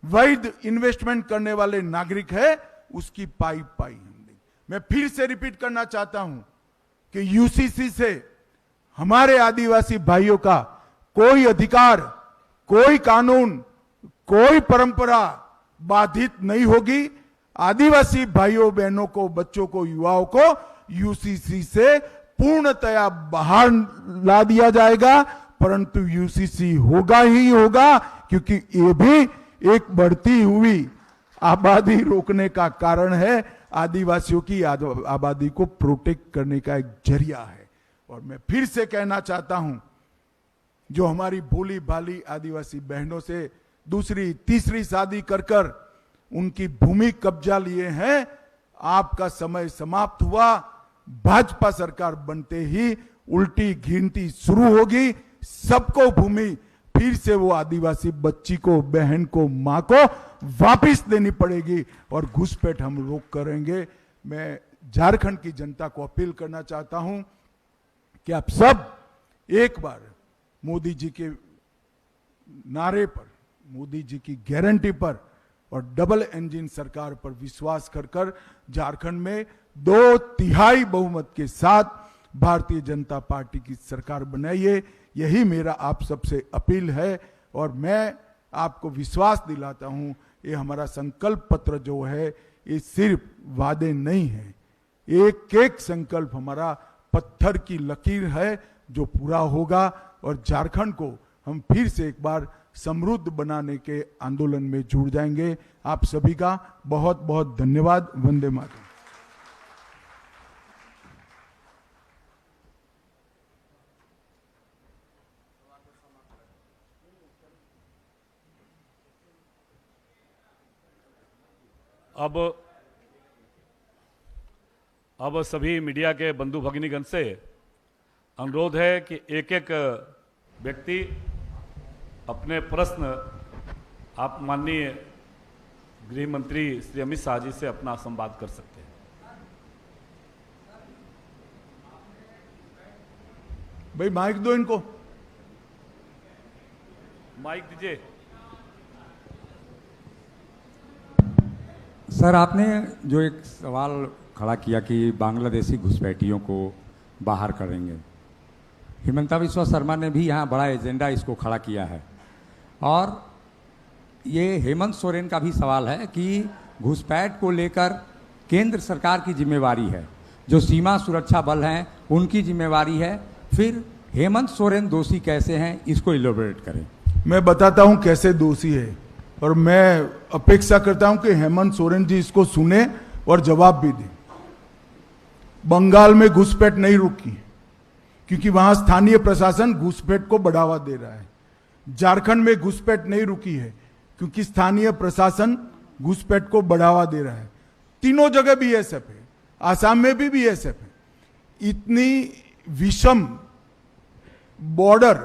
वैध इन्वेस्टमेंट करने वाले नागरिक हैं उसकी पाई हम देंगे। मैं फिर से रिपीट करना चाहता हूं कि यूसीसी से हमारे आदिवासी भाइयों का कोई अधिकार, कोई कानून, कोई परंपरा बाधित नहीं होगी। आदिवासी भाइयों बहनों को, बच्चों को, युवाओं को यूसीसी से पूर्णतया बाहर ला दिया जाएगा, परंतु यूसीसी होगा ही होगा क्योंकि ये भी एक बढ़ती हुई आबादी रोकने का कारण है। आदिवासियों की आबादी को प्रोटेक्ट करने का एक जरिया है। और मैं फिर से कहना चाहता हूं, जो हमारी भोली भाली आदिवासी बहनों से दूसरी तीसरी शादी कर उनकी भूमि कब्जा लिए हैं, आपका समय समाप्त हुआ। भाजपा सरकार बनते ही उल्टी गिनती शुरू होगी। सबको भूमि फिर से वो आदिवासी बच्ची को, बहन को, मां को वापस देनी पड़ेगी और घुसपैठ हम रोक करेंगे। मैं झारखंड की जनता को अपील करना चाहता हूं कि आप सब एक बार मोदी जी के नारे पर, मोदी जी की गारंटी पर और डबल इंजन सरकार पर विश्वास कर झारखंड में 2/3 बहुमत के साथ भारतीय जनता पार्टी की सरकार बनाइए। यही मेरा आप सबसे अपील है और मैं आपको विश्वास दिलाता हूं, ये हमारा संकल्प पत्र जो है ये सिर्फ वादे नहीं है, एक एक संकल्प हमारा पत्थर की लकीर है जो पूरा होगा और झारखंड को हम फिर से एक बार समृद्ध बनाने के आंदोलन में जुड़ जाएंगे। आप सभी का बहुत बहुत धन्यवाद। वंदे मातरम। अब सभी मीडिया के बंधु भगिनीगण से अनुरोध है कि एक एक व्यक्ति अपने प्रश्न आप माननीय गृह मंत्री श्री अमित शाह जी से अपना संवाद कर सकते हैं। भाई माइक दो इनको, माइक दीजिए। सर, आपने जो एक सवाल खड़ा किया कि बांग्लादेशी घुसपैठियों को बाहर करेंगे, हिमंता बिस्वा शर्मा ने भी यहाँ बड़ा एजेंडा इसको खड़ा किया है और ये हेमंत सोरेन का भी सवाल है कि घुसपैठ को लेकर केंद्र सरकार की जिम्मेवारी है, जो सीमा सुरक्षा बल हैं उनकी जिम्मेवारी है। फिर हेमंत सोरेन दोषी कैसे हैं, इसको इलोबरेट करें। मैं बताता हूं कैसे दोषी है और मैं अपेक्षा करता हूं कि हेमंत सोरेन जी इसको सुने और जवाब भी दें। बंगाल में घुसपैठ नहीं रुकी क्योंकि वहां स्थानीय प्रशासन घुसपैठ को बढ़ावा दे रहा है। झारखंड में घुसपैठ नहीं रुकी है क्योंकि स्थानीय प्रशासन घुसपैठ को बढ़ावा दे रहा है। तीनों जगह बीएसएफ है, आसाम में भी बीएसएफ है। इतनी विषम बॉर्डर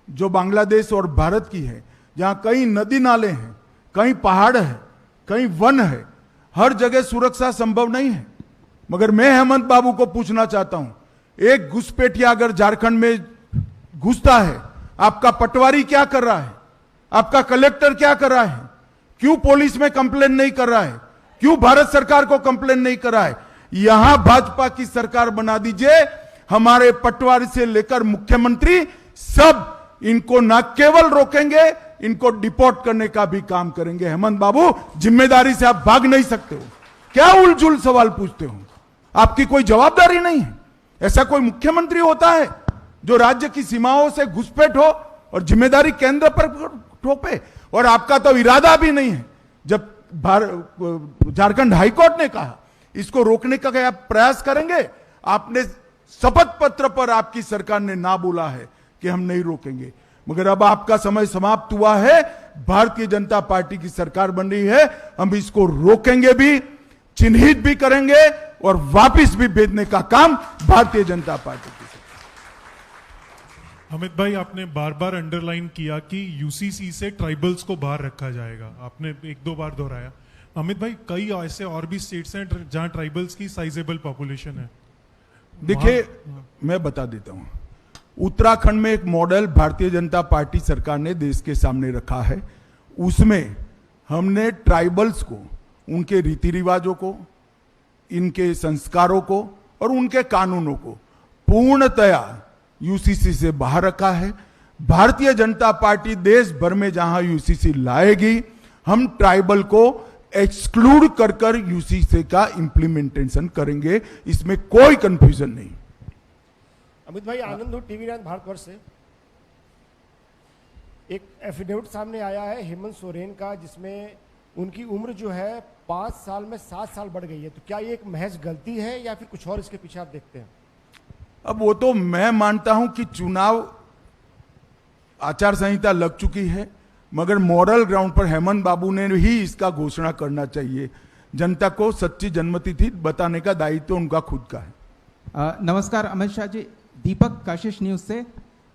जो बांग्लादेश और भारत की है, जहां कई नदी नाले हैं, कहीं पहाड़ है, कहीं वन है, हर जगह सुरक्षा संभव नहीं है। मगर मैं हेमंत बाबू को पूछना चाहता हूं, एक घुसपैठिया अगर झारखंड में घुसता है, आपका पटवारी क्या कर रहा है, आपका कलेक्टर क्या कर रहा है, क्यों पुलिस में कंप्लेन नहीं कर रहा है, क्यों भारत सरकार को कंप्लेन नहीं कर रहा है? यहां भाजपा की सरकार बना दीजिए। हमारे पटवारी से लेकर मुख्यमंत्री सब इनको न केवल रोकेंगे, इनको डिपोर्ट करने का भी काम करेंगे। हेमंत बाबू, जिम्मेदारी से आप भाग नहीं सकते हो। क्या उलझुल सवाल पूछते हो? आपकी कोई जवाबदारी नहीं है। ऐसा कोई मुख्यमंत्री होता है जो राज्य की सीमाओं से घुसपैठ हो और जिम्मेदारी केंद्र पर थोपे? और आपका तो इरादा भी नहीं है। जब झारखंड हाईकोर्ट ने कहा इसको रोकने का क्या प्रयास करेंगे, आपने शपथ पत्र पर आपकी सरकार ने ना बोला है कि हम नहीं रोकेंगे। मगर अब आपका समय समाप्त हुआ है। भारतीय जनता पार्टी की सरकार बन रही है, हम इसको रोकेंगे भी, चिन्हित भी करेंगे और वापस भी भेजने का काम भारतीय जनता पार्टी की। अमित भाई, आपने बार बार अंडरलाइन किया कि यूसीसी से ट्राइबल्स को बाहर रखा जाएगा, आपने 1-2 बार दोहराया। अमित भाई, कई ऐसे और भी स्टेट्स हैं जहां ट्राइबल्स की साइजेबल पॉपुलेशन है। देखिए, मैं बता देता हूं, उत्तराखंड में एक मॉडल भारतीय जनता पार्टी सरकार ने देश के सामने रखा है। उसमें हमने ट्राइबल्स को, उनके रीति रिवाजों को, इनके संस्कारों को और उनके कानूनों को पूर्णतया यूसीसी से बाहर रखा है। भारतीय जनता पार्टी देश भर में जहां यूसीसी लाएगी, हम ट्राइबल को एक्सक्लूड कर यूसीसी का इंप्लीमेंटेशन करेंगे। इसमें कोई कंफ्यूजन नहीं। अमित भाई, आनंद हो, टीवी 9 भारतवर्ष से। एक एफिडेविट सामने आया है हेमंत सोरेन का, जिसमें उनकी उम्र जो है 5 साल में 7 साल बढ़ गई है। तो क्या ये एक महज गलती है या फिर कुछ और इसके पीछे आप देखते हैं? अब वो तो मैं मानता हूं कि चुनाव आचार संहिता लग चुकी है, मगर मॉरल ग्राउंड पर हेमंत बाबू ने ही इसका घोषणा करना चाहिए। जनता को सच्ची जन्मतिथि बताने का दायित्व उनका खुद का है। नमस्कार अमित शाह जी, दीपक कशिश न्यूज से।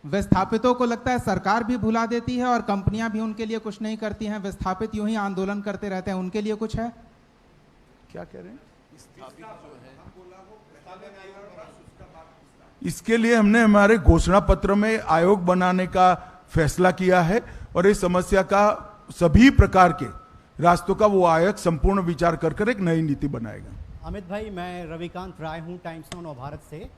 विस्थापितों को लगता है सरकार भी भुला देती है और कंपनियां भी उनके लिए कुछ नहीं करती हैं, विस्थापित यूं ही आंदोलन करते रहते हैं, उनके लिए कुछ है? क्या कह रहे हैं? इसके लिए हमने हमारे घोषणा पत्र में आयोग बनाने का फैसला किया है और इस समस्या का सभी प्रकार के रास्तों का वो आयोग संपूर्ण विचार कर एक नई नीति बनाएगा। अमित भाई, मैं रविकांत राय हूं, टाइम्स नाउ नवभारत से।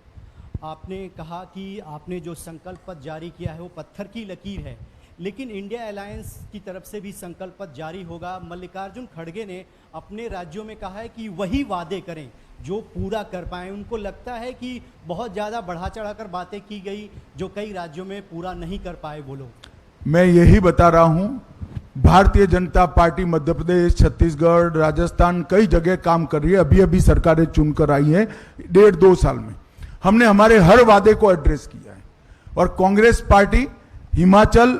आपने कहा कि आपने जो संकल्प पत्र जारी किया है वो पत्थर की लकीर है, लेकिन इंडिया अलायंस की तरफ से भी संकल्प पत्र जारी होगा। मल्लिकार्जुन खड़गे ने अपने राज्यों में कहा है कि वही वादे करें जो पूरा कर पाए। उनको लगता है कि बहुत ज़्यादा बढ़ा चढ़ाकर बातें की गई जो कई राज्यों में पूरा नहीं कर पाए वो लोग। मैं यही बता रहा हूं, भारतीय जनता पार्टी मध्य प्रदेश, छत्तीसगढ़, राजस्थान कई जगह काम कर रही है। अभी अभी सरकारें चुनकर आई है 1.5-2 साल में। हमने हमारे हर वादे को एड्रेस किया है और कांग्रेस पार्टी हिमाचल,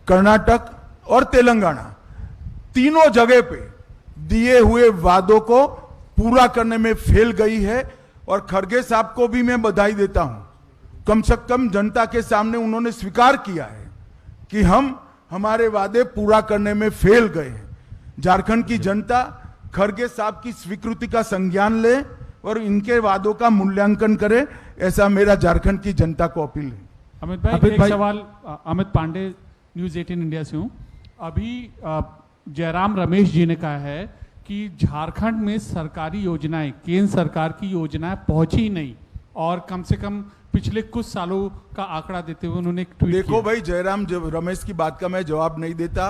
कर्नाटक और तेलंगाना तीनों जगह पे दिए हुए वादों को पूरा करने में फेल गई है। और खड़गे साहब को भी मैं बधाई देता हूं, कम से कम जनता के सामने उन्होंने स्वीकार किया है कि हम हमारे वादे पूरा करने में फेल गए हैं। झारखंड की जनता खड़गे साहब की स्वीकृति का संज्ञान ले और इनके वादों का मूल्यांकन करे, ऐसा मेरा झारखंड की जनता को अपील है। अमित भाई, एक सवाल। अमित पांडे, न्यूज 18 इंडिया से हूं। अभी जयराम रमेश जी ने कहा है कि झारखंड में सरकारी योजनाएं, केंद्र सरकार की योजनाएं पहुंची नहीं और कम से कम पिछले कुछ सालों का आंकड़ा देते हुए उन्होंने एक ट्वीट किया। देखो भाई, जयराम रमेश की बात का मैं जवाब नहीं देता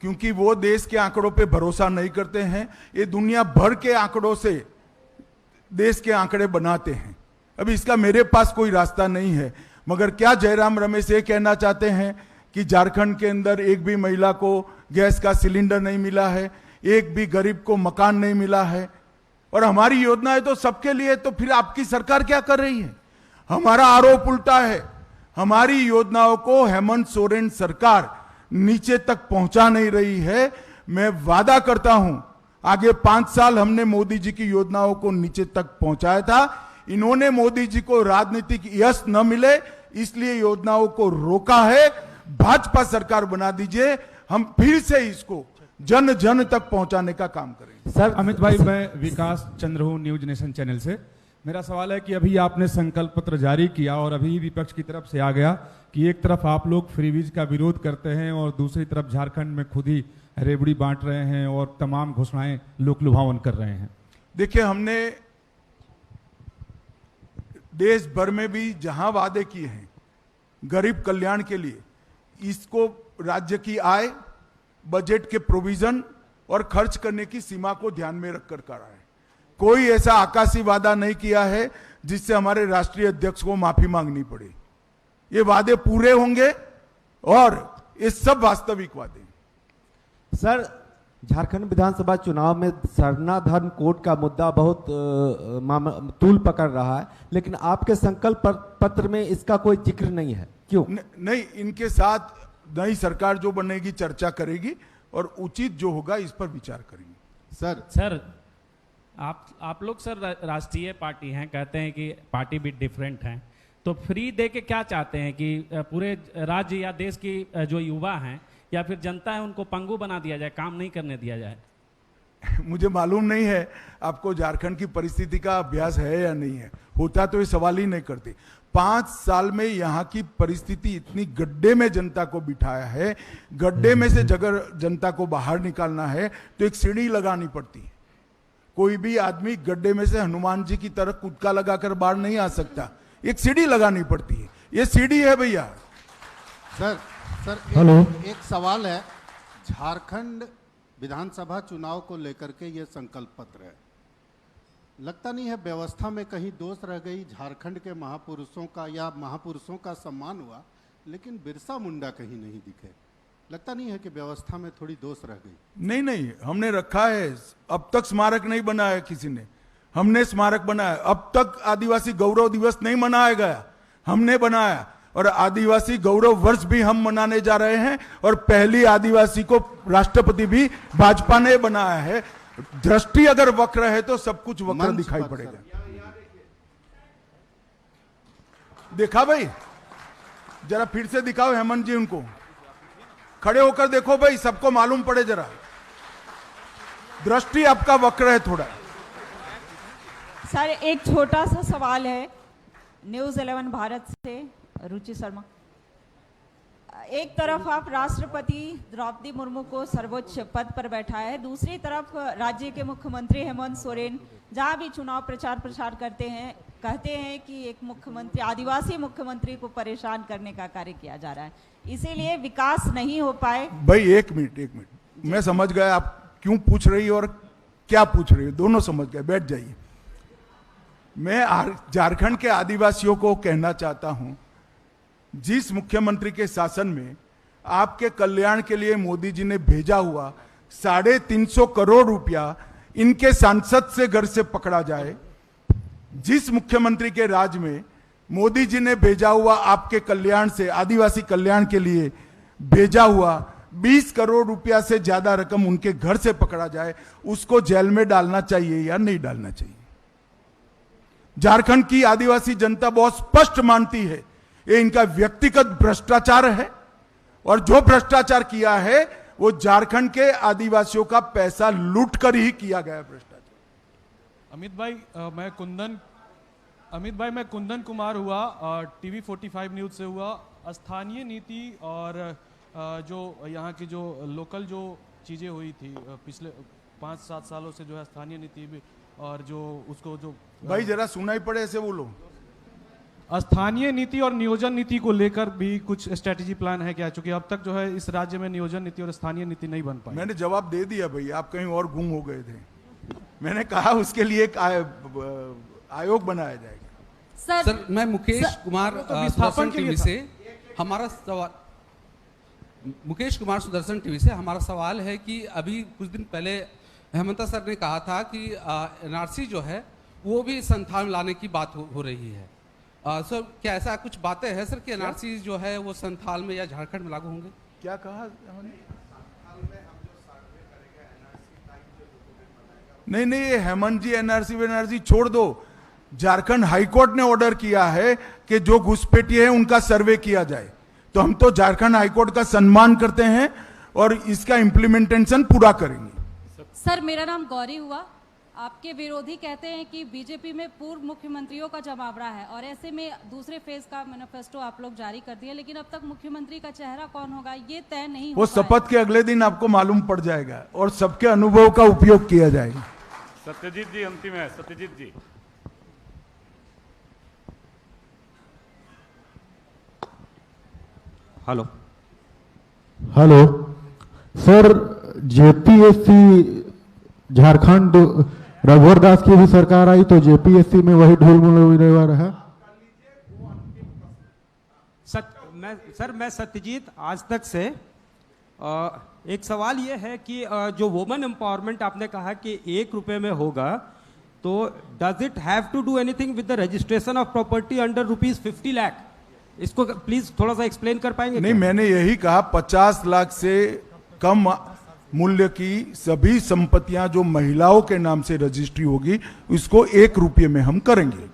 क्योंकि वो देश के आंकड़ों पे भरोसा नहीं करते हैं। ये दुनिया भर के आंकड़ों से देश के आंकड़े बनाते हैं। अभी इसका मेरे पास कोई रास्ता नहीं है, मगर क्या जयराम रमेश ये कहना चाहते हैं कि झारखंड के अंदर एक भी महिला को गैस का सिलेंडर नहीं मिला है, एक भी गरीब को मकान नहीं मिला है? और हमारी योजनाएं तो सबके लिए, तो फिर आपकी सरकार क्या कर रही है? हमारा आरोप उल्टा है, हमारी योजनाओं को हेमंत सोरेन सरकार नीचे तक पहुंचा नहीं रही है। मैं वादा करता हूं आगे 5 साल हमने मोदी जी की योजनाओं को नीचे तक पहुंचाया था। इन्होंने मोदी जी को राजनीतिक यश न मिले इसलिए योजनाओं को रोका है। भाजपा सरकार बना दीजिए, हम फिर से इसको जन जन तक पहुंचाने का काम करेंगे। सर अमित भाई, मैं विकास चंद्र हूं, न्यूज नेशन चैनल से। मेरा सवाल है कि अभी आपने संकल्प पत्र जारी किया और अभी विपक्ष की तरफ से आ गया कि एक तरफ आप लोग फ्रीवीज का विरोध करते हैं और दूसरी तरफ झारखंड में खुद ही रेवड़ी बांट रहे हैं और तमाम घोषणाएं लोक लुभावन कर रहे हैं। देखिए, हमने देश भर में भी जहां वादे किए हैं गरीब कल्याण के लिए, इसको राज्य की आय, बजट के प्रोविजन और खर्च करने की सीमा को ध्यान में रखकर करा है। कोई ऐसा आकाशी वादा नहीं किया है जिससे हमारे राष्ट्रीय अध्यक्ष को माफी मांगनी पड़े। ये वादे पूरे होंगे और ये सब वास्तविक वादे। सर, झारखंड विधानसभा चुनाव में सरना धर्म कोड का मुद्दा बहुत तूल पकड़ रहा है, लेकिन आपके संकल्प पत्र में इसका कोई जिक्र नहीं है, क्यों? नहीं, इनके साथ नई सरकार जो बनेगी चर्चा करेगी और उचित जो होगा इस पर विचार करेंगे। सर आप लोग सर राष्ट्रीय पार्टी हैं, कहते हैं कि पार्टी भी डिफरेंट हैं, तो फ्री दे के क्या चाहते हैं कि पूरे राज्य या देश की जो युवा हैं या फिर जनता है उनको पंगु बना दिया जाए, काम नहीं करने दिया जाए? मुझे मालूम नहीं है आपको झारखंड की परिस्थिति का अभ्यास है या नहीं है, होता तो ये सवाल ही नहीं करते। 5 साल में यहाँ की परिस्थिति इतनी गड्ढे में जनता को बिठाया है, गड्ढे में से जगह जनता को बाहर निकालना है तो एक सीढ़ी लगानी पड़ती है। कोई भी आदमी गड्ढे में से हनुमान जी की तरह कुदका लगाकर बाहर नहीं आ सकता, एक सीढ़ी लगानी पड़ती है। ये सीढ़ी है भैया। सर एक सवाल है, झारखंड विधानसभा चुनाव को लेकर के ये संकल्प पत्र है, लगता नहीं है व्यवस्था में कहीं दोष रह गई? झारखंड के महापुरुषों का या महापुरुषों का सम्मान हुआ लेकिन बिरसा मुंडा कहीं नहीं दिखे, लगता नहीं है कि व्यवस्था में थोड़ी दोष रह गई? नहीं, हमने रखा है। अब तक स्मारक नहीं बनाया किसी ने, हमने स्मारक बनाया। अब तक आदिवासी गौरव दिवस नहीं मनाया गया, हमने बनाया। और आदिवासी गौरव वर्ष भी हम मनाने जा रहे हैं और पहली आदिवासी को राष्ट्रपति भी भाजपा ने बनाया है। दृष्टि अगर वक्र है तो सब कुछ वक्र दिखाई पड़ेगा। देखा भाई, जरा फिर से दिखाओ हेमंत जी, उनको खड़े होकर देखो भाई, सबको मालूम पड़े जरा, दृष्टि आपका वक्र है थोड़ा। सर एक छोटा सा सवाल है न्यूज़ 11 भारत से, रुचि शर्मा। एक तरफ आप राष्ट्रपति द्रौपदी मुर्मू को सर्वोच्च पद पर बैठाया है, दूसरी तरफ राज्य के मुख्यमंत्री हेमंत सोरेन जहां भी चुनाव प्रचार करते हैं कहते हैं कि एक मुख्यमंत्री, आदिवासी मुख्यमंत्री को परेशान करने का कार्य किया जा रहा है, इसीलिए विकास नहीं हो पाए। भाई एक मिनट, मैं समझ गया आप क्यों पूछ रही और क्या पूछ रही हो, दोनों समझ गए, बैठ जाइए। मैं झारखंड के आदिवासियों को कहना चाहता हूं, जिस मुख्यमंत्री के शासन में आपके कल्याण के लिए मोदी जी ने भेजा हुआ 350 करोड़ रुपया इनके सांसद से घर से पकड़ा जाए, जिस मुख्यमंत्री के राज में मोदी जी ने भेजा हुआ आपके कल्याण से, आदिवासी कल्याण के लिए भेजा हुआ 20 करोड़ रुपया से ज्यादा रकम उनके घर से पकड़ा जाए, उसको जेल में डालना चाहिए या नहीं डालना चाहिए? झारखंड की आदिवासी जनता बहुत स्पष्ट मानती है ये इनका व्यक्तिगत भ्रष्टाचार है, और जो भ्रष्टाचार किया है वो झारखंड के आदिवासियों का पैसा लूट कर ही किया गया भ्रष्टाचार। अमित भाई मैं कुंदन कुमार हुआ, टीवी 45 न्यूज से हुआ। स्थानीय नीति और जो यहाँ की जो लोकल जो चीज़ें हुई थी पिछले 5-7 सालों से, जो है स्थानीय नीति भी, और जो उसको जो भाई जरा सुनाई पड़े ऐसे बोलो। स्थानीय नीति और नियोजन नीति को लेकर भी कुछ स्ट्रेटेजी प्लान है क्या? चूंकि अब तक जो है इस राज्य में नियोजन नीति और स्थानीय नीति नहीं बन पाई। मैंने जवाब दे दिया भाई, आप कहीं और गुम हो गए थे। मैंने कहा उसके लिए एक आयोग बनाया जाएगा। सर मैं मुकेश कुमार सुदर्शन टीवी से, हमारा सवाल मुकेश कुमार सुदर्शन टीवी से हमारा सवाल है कि अभी कुछ दिन पहले हेमंत सर ने कहा था कि एनआरसी जो है वो भी संथाल में लाने की बात हो रही है। सर क्या ऐसा कुछ बातें हैं सर कि एनआरसी जो है वो संथाल में या झारखंड में लागू होंगे? क्या कहा? नहीं, ये हेमंत जी एनआरसी छोड़ दो। झारखंड हाईकोर्ट ने ऑर्डर किया है कि जो घुसपैठी है उनका सर्वे किया जाए, तो हम तो झारखंड हाईकोर्ट का सम्मान करते हैं और इसका इम्प्लीमेंटेशन पूरा करेंगे। सर मेरा नाम गौरी हुआ। आपके विरोधी कहते हैं कि बीजेपी में पूर्व मुख्यमंत्रियों का जमावड़ा है, और ऐसे में दूसरे फेज का मैनिफेस्टो आप लोग जारी कर दिए, लेकिन अब तक मुख्यमंत्री का चेहरा कौन होगा ये तय नहीं हो वो पाया। शपथ के अगले दिन आपको मालूम पड़ जाएगा और सबके अनुभव का उपयोग किया जाएगा। सत्यजीत जी अंतिम है। सत्यजीत जी। हेलो सर, जेपीएससी झारखंड रघुवर दास की भी सरकार आई तो जेपीएससी में वही ढोल रहा। मैं सत्यजीत आज तक से एक सवाल ये है कि जो वुमेन एम्पावरमेंट आपने कहा कि 1 रुपए में होगा, तो does it have to do anything with the registration of property under ₹50 lakh? इसको प्लीज थोड़ा सा एक्सप्लेन कर पाएंगे? नहीं, मैंने यही कहा 50 लाख से कम मूल्य की सभी संपत्तियां जो महिलाओं के नाम से रजिस्ट्री होगी उसको 1 रुपये में हम करेंगे।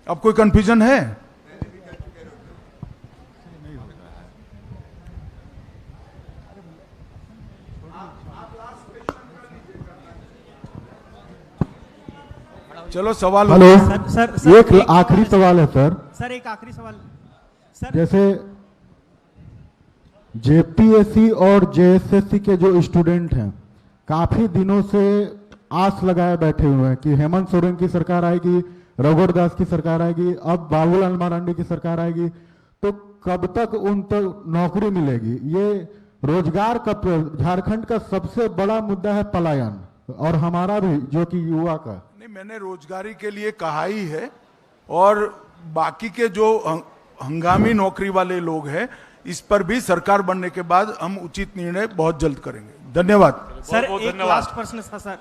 अब कोई कंफ्यूजन है? चलो सवाल। हेलो सर, एक आखिरी सवाल है सर। एक आखिरी सवाल सर। जैसे जेपीएससी और जेएसएससी के जो स्टूडेंट हैं काफी दिनों से आस लगाए बैठे हुए हैं कि हेमंत सोरेन की सरकार आएगी, रघुवर दास की सरकार आएगी, अब बाबूलाल मरांडी की सरकार आएगी, तो कब तक उन तक नौकरी मिलेगी? ये रोजगार का झारखंड का सबसे बड़ा मुद्दा है पलायन, और हमारा भी जो कि युवा का। नहीं, मैंने रोजगारी के लिए कहा ही है, और बाकी के जो हंगामी नौकरी वाले लोग हैं इस पर भी सरकार बनने के बाद हम उचित निर्णय बहुत जल्द करेंगे। धन्यवाद सर। एक लास्ट प्रश्न था सर।